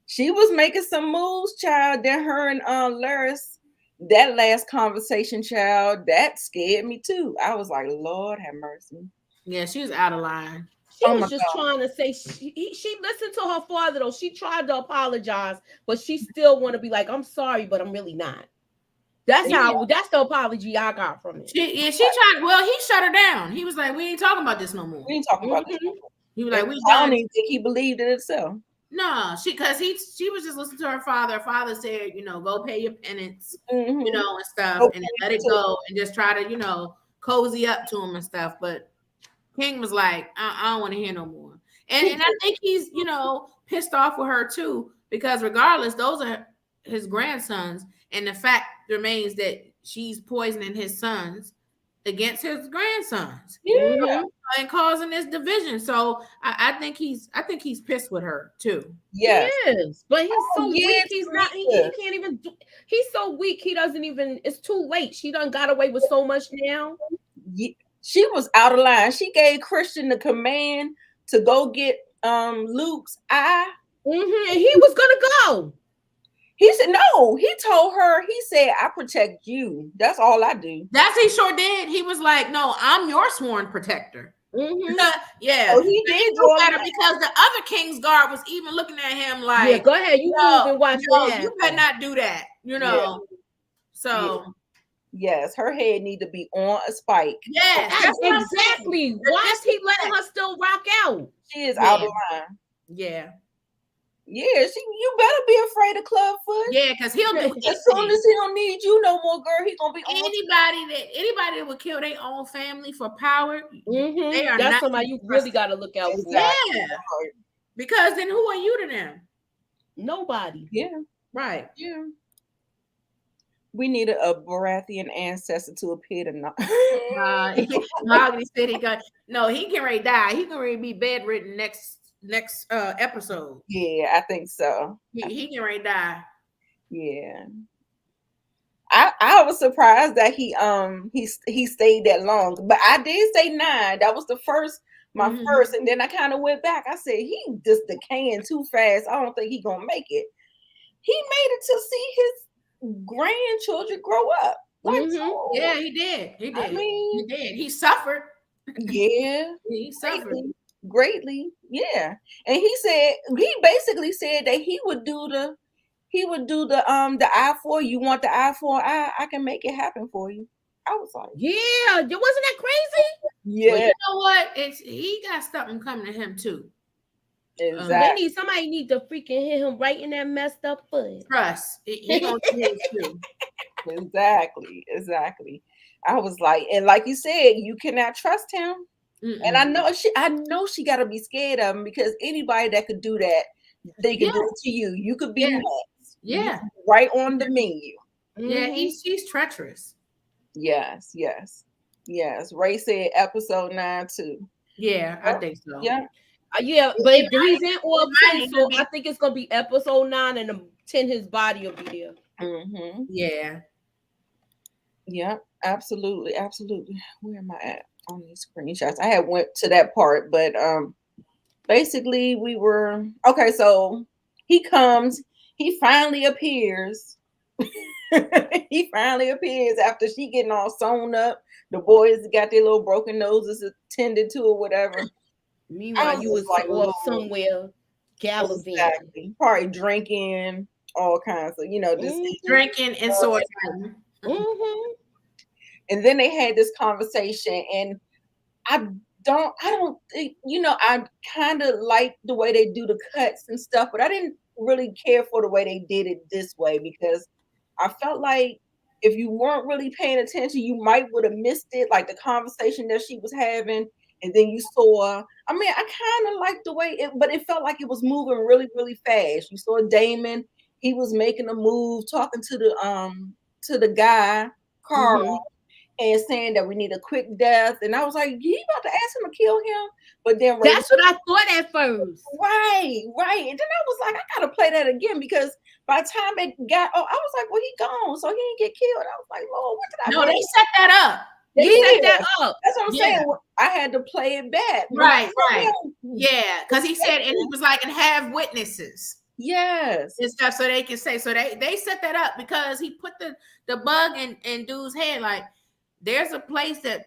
She was making some moves, child. Then her and Laris, that last conversation, child, that scared me too. I was like, Lord have mercy. Yeah, she was out of line. She was just trying to say she listened to her father though. She tried to apologize, but she still want to be like, I'm sorry, but I'm really not. That's the apology I got from it. She tried. Well, he shut her down. He was like, we ain't talking about this no more. We ain't talking about this no more. He was like, I don't even think he believed it himself. No, she was just listening to her father. Her father said, go pay your penance, and stuff, and then let it go, and just try to, cozy up to him and stuff. But King was like, I don't want to hear no more. And I think he's, pissed off with her too, because regardless, those are his grandsons, and the fact remains that she's poisoning his sons against his grandsons. Yeah. And causing this division. So I think he's pissed with her too. Yes. But he's so weak. He's not, he can't even do, he's so weak. He doesn't even, it's too late. She done got away with so much now. She was out of line. She gave Christian the command to go get Luke's eye. And he was gonna go. He said, no, he told her, he said, I protect you. That's all I do. He sure did. He was like, no, I'm your sworn protector. Yeah. Oh, he did better because the other King's Guard was even looking at him like, yeah, go ahead, you move and watch that. You better not do that, Yeah. So yes, her head need to be on a spike. Yes, exactly. Why is he letting her still rock out? She is out of line. Yeah. Yeah, you better be afraid of Clubfoot. Yeah, because he'll do as soon as he don't need you no more, girl. He gonna be anybody that would kill their own family for power. They are that's somebody you really got to look out for. Yeah, because then who are you to them? Nobody. Yeah, right. Yeah, we needed a Baratheon ancestor to appear tonight. Mahogany said he can ready die. He can ready be bedridden next episode. Yeah, I think so. He can ready die. Yeah. I was surprised that he stayed that long, but I did say 9. That was the first, first, and then I kind of went back. I said he just decaying too fast. I don't think he gonna make it. He made it to see his grandchildren grow up. Yeah, he did. He did. He suffered. Yeah, he suffered greatly. Yeah, and he basically said that he would do the eye for you. Want the eye for eye? I can make it happen for you. I was like, yeah, wasn't that crazy? Yeah, well, you know what? He got something coming to him too. Exactly. Somebody need to freaking hit him right in that messed up foot. Trust. He gonna do his too. Exactly. I was like, and like you said, you cannot trust him. And I know she got to be scared of him, because anybody that could do that, they can do it to you. You could be next. Yeah, right on the menu. Yeah, he's treacherous. Yes. Ray said episode 9 too. Yeah, I think so. Yeah, but he's in all 10, so I think it's gonna be episode 9, and 10 his body will be there. Yeah, absolutely. Where am I at on these screenshots? I had went to that part, but basically we were okay. So He comes, he finally appears. He finally appears after she getting all sewn up. The boys got their little broken noses attended to or whatever. Meanwhile, you was like, off somewhere gallivanting. Exactly. Probably drinking, all kinds of, just drinking and sword fighting. And then they had this conversation, and I don't think, I kind of like the way they do the cuts and stuff, but I didn't really care for the way they did it this way, because I felt like if you weren't really paying attention, you might would have missed it, like the conversation that she was having. And then you saw, I kind of liked the way but it felt like it was moving really, really fast. You saw Damon, he was making a move, talking to the guy, Carl, and saying that we need a quick death. And I was like, you about to ask him to kill him? But then that's what I thought at first. Right. And then I was like, I gotta play that again, because by the time it got, I was like, well, he gone, so he didn't get killed. I was like, Lord, what did I No, they set that up. They set that up. That's what I'm saying. I had to play it back. Right. Yeah, because he said, and he was like, and have witnesses. Yes. And stuff, so they can say, so they set that up because he put the bug in dude's head, like, there's a place that,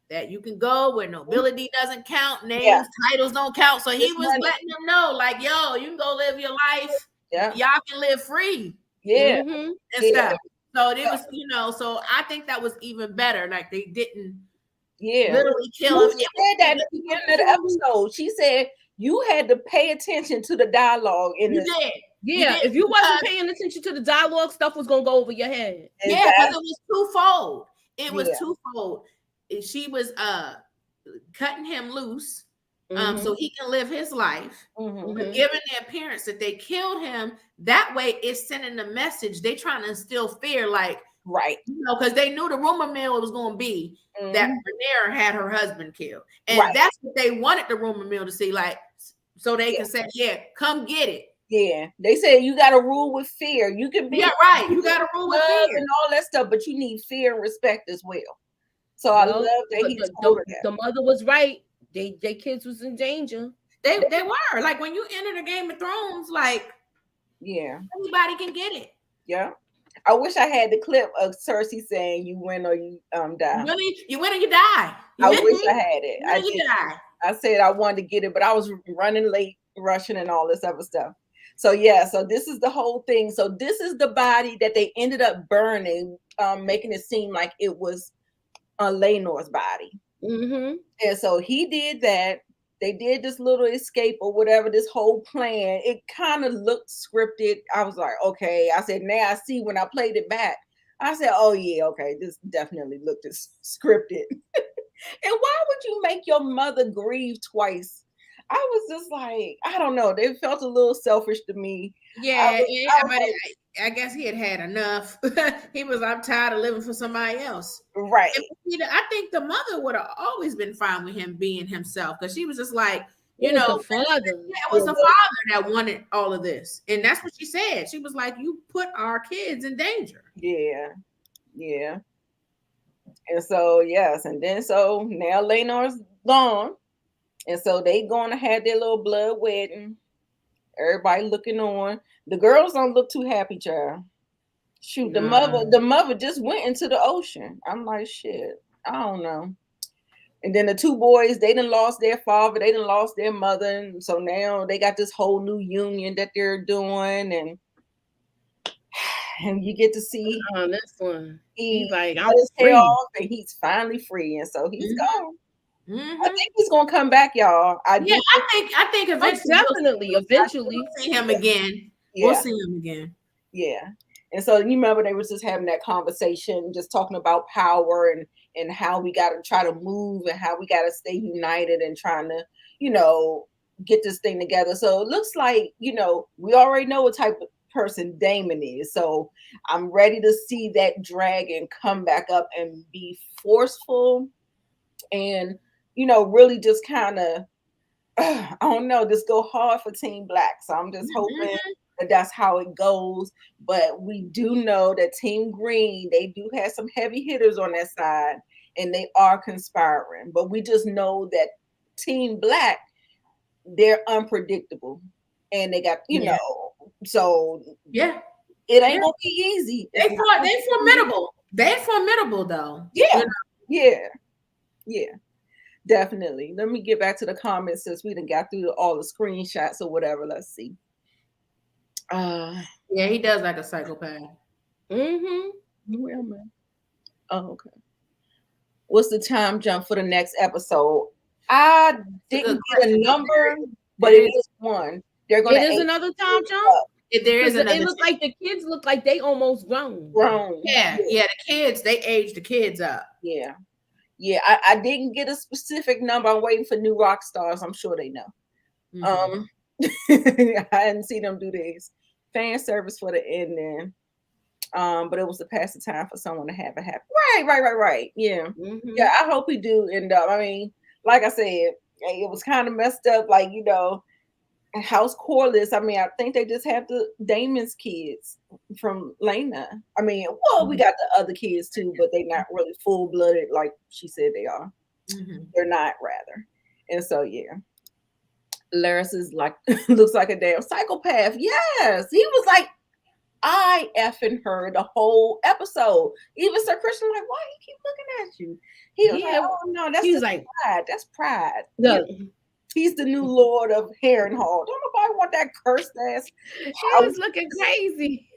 that you can go where nobility doesn't count, names, titles don't count. So he was letting them know, like, yo, you can go live your life. Yeah. Y'all can live free. Yeah. And stuff. So it was, so I think that was even better. Like, they didn't literally kill him. She said that at the beginning of the episode. She said you had to pay attention to the dialogue in you this. did. Yeah, if you wasn't paying attention to the dialogue, stuff was gonna go over your head. Yeah, because it was twofold. It was twofold. She was cutting him loose so he can live his life, but given the appearance that they killed him, that way it's sending a message. They trying to instill fear, like, because they knew the rumor mill was going to be that Rhaenyra had her husband killed, and that's what they wanted the rumor mill to see, like, so they can say, come get it. Yeah, they said you got to rule with fear. You can be you got to rule with fear and all that stuff, but you need fear and respect as well. So I love that the mother was right. Their kids was in danger. They were, like, when you enter the Game of Thrones, like, anybody can get it. Yeah. I wish I had the clip of Cersei saying you win or you die. You win or you die. I wish I had it. You die. I said I wanted to get it, but I was running late, rushing and all this other stuff. So so this is the whole thing. So this is the body that they ended up burning, making it seem like it was Laenor's body. And so he did that. They did this little escape or whatever, this whole plan. It kind of looked scripted. I was like, okay. I said, now I see when I played it back. I said, oh yeah, okay, this definitely looked scripted. And why would you make your mother grieve twice? I was just like, I don't know. They felt a little selfish to me. Yeah, I guess he had enough. He was, I'm tired of living for somebody else. Right. And I think the mother would have always been fine with him being himself, because she was just like, it was the father that wanted all of this. And that's what she said. She was like, you put our kids in danger. Yeah. Yeah. And so, yes. And then so now Laenor's gone. And so they going to have their little blood wedding. Everybody looking on. The girls don't look too happy, child. Shoot, the mother just went into the ocean. I'm like, shit, I don't know. And then the two boys, they done lost their father, they done lost their mother. And so now they got this whole new union that they're doing. And you get to see this one. He's like, I'm free. Off, and he's finally free. And so he's gone. I think he's gonna come back, y'all. I think eventually eventually we'll see him again. Yeah. We'll see him again. Yeah. And so you remember they was just having that conversation, just talking about power and how we got to try to move and how we got to stay united and trying to, get this thing together. So it looks like, we already know what type of person Damon is. So I'm ready to see that dragon come back up and be forceful and, really just kind of, I don't know, just go hard for Team Black. So I'm just hoping that that's how it goes. But we do know that Team Green, they do have some heavy hitters on that side and they are conspiring. But we just know that Team Black, they're unpredictable. and they got Yeah. so Yeah. it ain't gonna be easy. They formidable. They formidable though. Yeah, yeah, definitely. Let me get back to the comments since we done got through all the screenshots or whatever. Let's see. Yeah, he does like a psychopath. Where am I? Oh, okay. What's the time jump for the next episode? I didn't get a number, but it is one. They're gonna. It is another time jump. There is another. It looks like the kids look like they almost grown. Yeah. The kids, they age the kids up. Yeah. I didn't get a specific number. I'm waiting for new rock stars. I'm sure they know. I hadn't seen them do this fan service for the ending. But it was to pass the time for someone to have a happy. Right. Yeah. Yeah, I hope we do end up. I mean, like I said, it was kind of messed up, like, House Corliss. I mean, I think they just have the Damon's kids from Lena. I mean, well, we got the other kids too, but they're not really full-blooded like she said they are. They're not, rather. And so, yeah. Laris is like, looks like a damn psychopath. Yes. He was like, I effing her the whole episode. Even Sir Christian, like, why he keep looking at you? He was like, oh no, that's just like pride. That's pride. No. He's the new Lord of Harrenhal. Don't nobody want that cursed ass. He was looking crazy.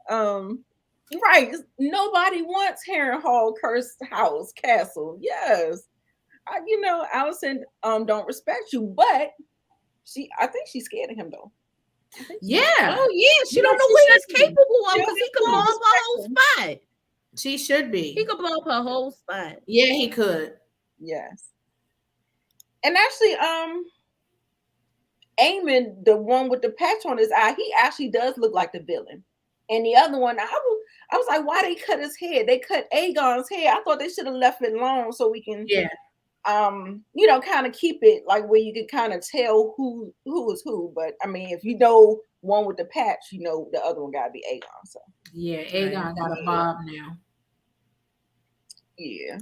Right. Nobody wants Harrenhal cursed house castle. Yes. Allison don't respect you, but I think she's scared of him though. Yeah. Oh yeah. She don't know what he's capable of because he could blow up her whole spot. She should be. He could blow up her whole spot. Yeah, he could. Yes. And actually, Eamon, the one with the patch on his eye, he actually does look like the villain. And the other one, I was like, why they cut his hair? They cut Aegon's hair. I thought they should have left it long so we can, kind of keep it like where you can kind of tell who is who. But I mean, if you know one with the patch, the other one got to be Aegon. So yeah, Aegon got a bob now. Yeah.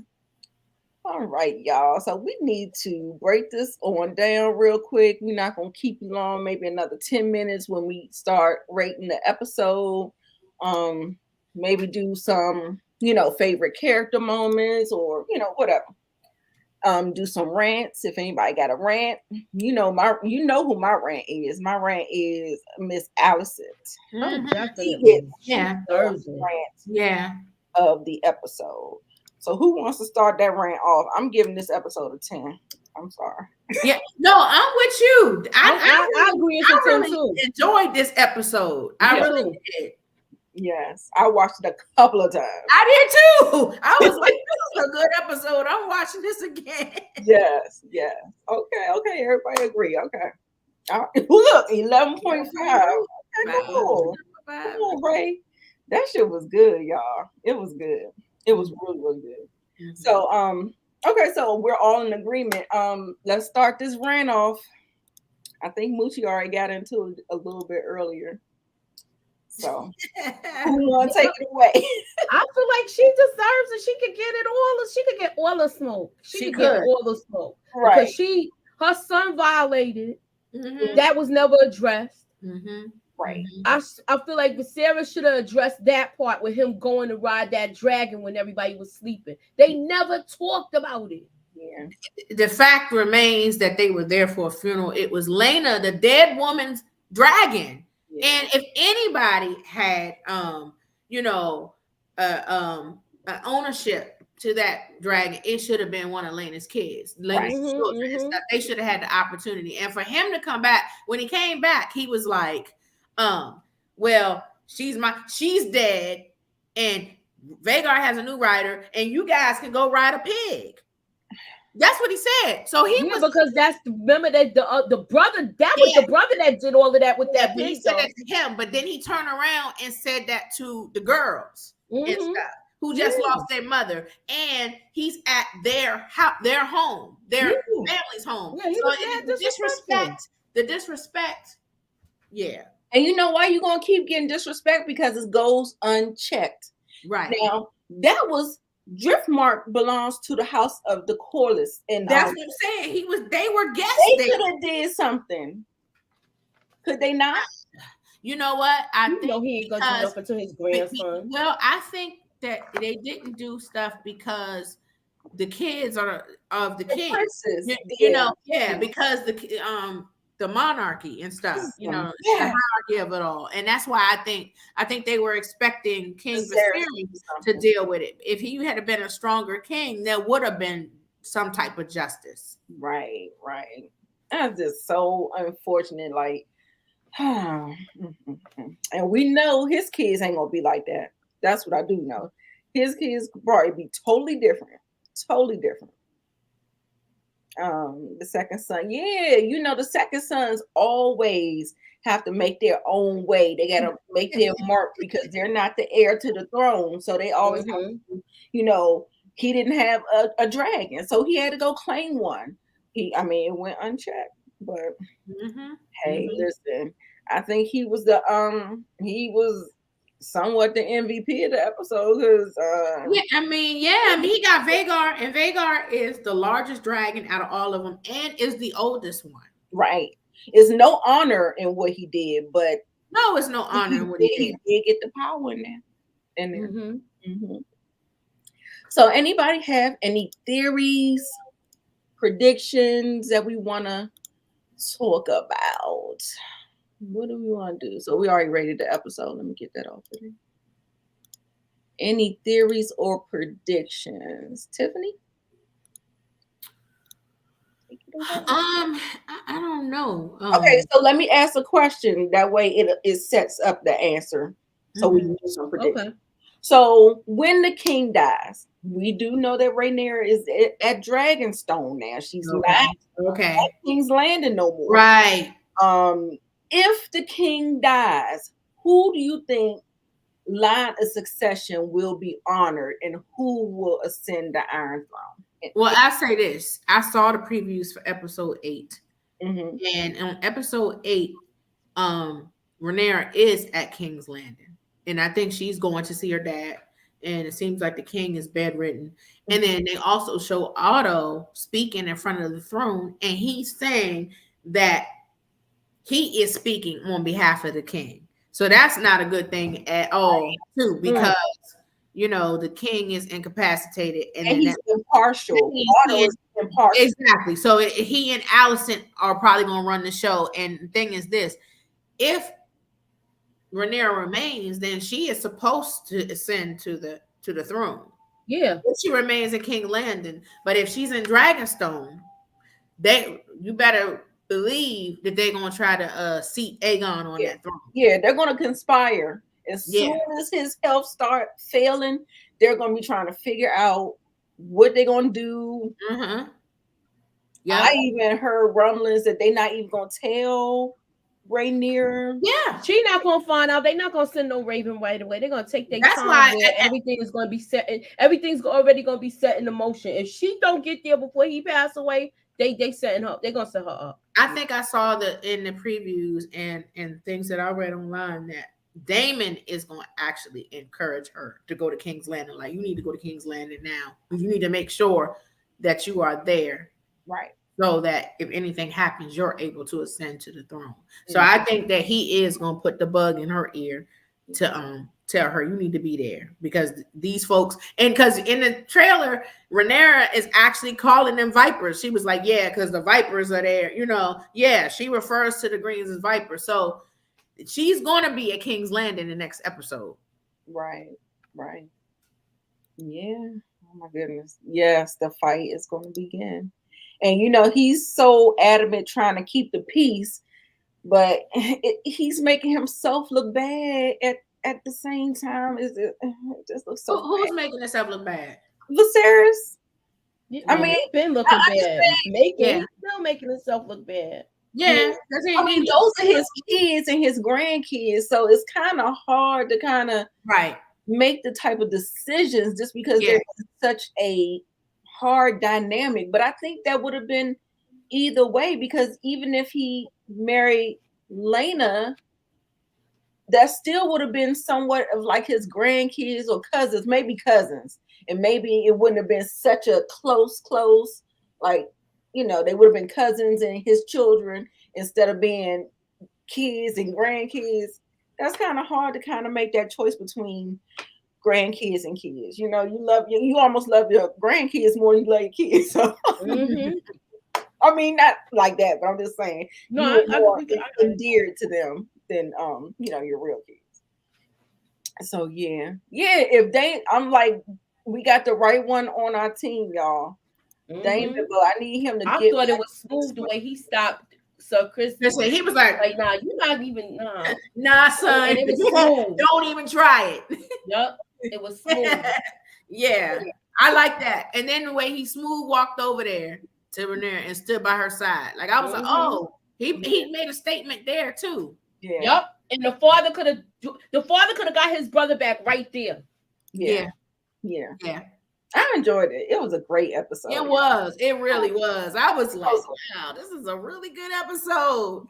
All right, y'all. So we need to break this on down real quick. We're not going to keep you long, maybe another 10 minutes when we start rating the episode. Maybe do some, favorite character moments or, whatever. Do some rants. If anybody got a rant, you know who my rant is. My rant is Miss Allison. Oh, definitely. Yeah. Rant of the episode. So who wants to start that rant off? I'm giving this episode a 10. I'm sorry. Yeah, no, I'm with you. I agree. I really enjoyed this episode. I really did. Yes, I watched it a couple of times. I did too. I was like, this is a good episode. I'm watching this again. Yes. Okay, everybody agree. Okay. Look, 11.5. Okay, cool. Come on, Ray. That shit was good, y'all. It was good. It was really, really good. Mm-hmm. So, okay, so we're all in agreement. Let's start this rant off. I think Moochie already got into it a little bit earlier. So, who want to take it away? I feel like she deserves it. She could get it all. She could get all the smoke. She could get all the smoke. Right. Because her son violated. Mm-hmm. That was never addressed. Mm-hmm. Right. I feel like Viserys should have addressed that part with him going to ride that dragon when everybody was sleeping. They never talked about it. Yeah. The fact remains that they were there for a funeral. It was Lena, the dead woman's dragon. Yeah. And if anybody had ownership to that dragon, it should have been one of Lena's kids. Lena's children and stuff. They should have had the opportunity. And for him to come back, when he came back, he was like, well, she's dead, and Vhagar has a new rider, and you guys can go ride a pig. That's what he said. So he was because remember that the brother was the brother that did all of that with that pig. He said that to him, but then he turned around and said that to the girls and stuff who just lost their mother, and he's at their home, their family's home. Yeah, so the disrespect. Yeah. And you know why you're going to keep getting disrespect? Because it goes unchecked. Right. Now, that was Driftmark belongs to the house of the Corliss, and That's what I'm saying. They were guests they there. could have did something. Could they not? You know what? I You know think he ain't gonna do nothing to his grandson. well, I think that they didn't do stuff because the kids are of the king. Princes, You know, because the monarchy and stuff, you know, the hierarchy of it all. And that's why I think they were expecting King Viserys to deal with it. If he had been a stronger king, there would have been some type of justice. Right. That's just so unfortunate. Like, and we know his kids ain't gonna be like that. That's what I do know. His kids could probably be totally different. The second son, you know, the second sons always have to make their own way. They gotta make their mark because they're not the heir to the throne. So they always have to, you know, he didn't have a dragon, so he had to go claim one. It went unchecked, but hey, listen, I think he was somewhat the MVP of the episode because he got Vhagar, and Vhagar is the largest dragon out of all of them and is the oldest one. Right. It's no honor in what he did, but no, it's no honor in what he did. He did get the power in there. So anybody have any theories, predictions that we want to talk about? What do we want to do? So we already rated the episode. Let me get that off of you. Any theories or predictions, Tiffani? I don't know. Okay, so let me ask a question. That way, it sets up the answer. So we can do some predictions. Okay. So when the king dies, we do know that Rhaenyra is at Dragonstone now. She's not at King's Landing no more. Right. If the king dies, who do you think line of succession will be honored and who will ascend the Iron Throne? Well, I say this. I saw the previews for episode 8. And on episode 8, Rhaenyra is at King's Landing. And I think she's going to see her dad. And it seems like the king is bedridden. And then they also show Otto speaking in front of the throne. And he's saying that he is speaking on behalf of the king. So that's not a good thing at all, too, because you know the king is incapacitated and he's impartial. Exactly. So he and Allison are probably going to run the show. And the thing is this: if Rhaenyra remains, then she is supposed to ascend to the throne. Yeah, if she remains in King Landing, but if she's in Dragonstone, you better believe that they're going to try to seat Aegon on that throne. Yeah, they're going to conspire. As soon as his health start failing, they're going to be trying to figure out what they're going to do. I even heard rumblings that they're not even going to tell Rhaenyra. Yeah, she's not going to find out. They're not going to send no Raven right away. They're going to take their time. Everything is going to be set. Everything's already going to be set in motion. If she don't get there before he passes away, they setting her. They're gonna set her up. I think I saw in the previews and things that I read online that Daemon is going to actually encourage her to go to King's Landing. Like, you need to go to King's Landing now. You need to make sure that you are there, right? So that if anything happens, you're able to ascend to the throne. So I think that he is going to put the bug in her ear to tell her you need to be there because these folks, and because in the trailer, Rhaenyra is actually calling them vipers. She was like, yeah, because the vipers are there, you know. Yeah, she refers to the greens as vipers. So she's going to be at King's Landing in the next episode. Right. Yeah. Oh my goodness. Yes, the fight is going to begin. And you know, he's so adamant trying to keep the peace, but he's making himself look bad at the same time. It just looks so who's bad. making himself look bad? Viserys. I mean, he's been looking bad. He's still making himself look bad. Yeah. I mean, those are his kids and his grandkids. So it's kind of hard to kind of make the type of decisions just because there's such a hard dynamic. But I think that would have been either way, because even if he married Lena, that still would have been somewhat of like his grandkids or cousins, maybe cousins, and maybe it wouldn't have been such a close, like, you know, they would have been cousins and his children instead of being kids and grandkids. That's kind of hard to kind of make that choice between grandkids and kids. You know, you almost love your grandkids more than you love your kids. So I mean, not like that, but I'm just saying you're more endeared to them than you know, your real kids. So yeah. I'm like, we got the right one on our team, y'all. Dane DeVoe, I need him to I get thought it was smooth the way he stopped Sir Chris. He was like, nah, you're not even nah, son. And it was smooth. Don't even try it. Yep, it was smooth. Yeah, I like that. And then the way he smooth walked over there to Rhaenyra and stood by her side, like I was like, oh, he made a statement there too. Yeah. Yep. And the father could have got his brother back right there. Yeah. I enjoyed it. It was a great episode. It was. It really was. I was like, wow, this is a really good episode.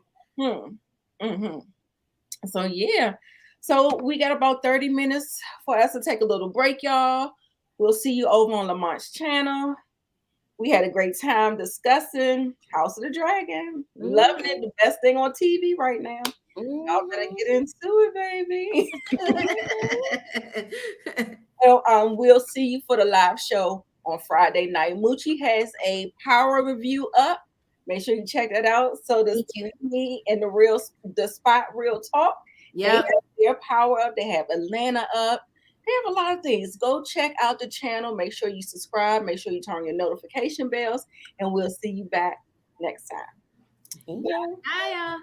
So yeah. So we got about 30 minutes for us to take a little break, y'all. We'll see you over on Lamont's channel. We had a great time discussing House of the Dragon. Loving it. The best thing on TV right now. Y'all better get into it, baby. Well, we'll see you for the live show on Friday night. Moochie has a power review up. Make sure you check that out. So does me and the Spot Real Talk. Yeah, they have their power up. They have Atlanta up. They have a lot of things. Go check out the channel. Make sure you subscribe. Make sure you turn your notification bells, and we'll see you back next time. Bye.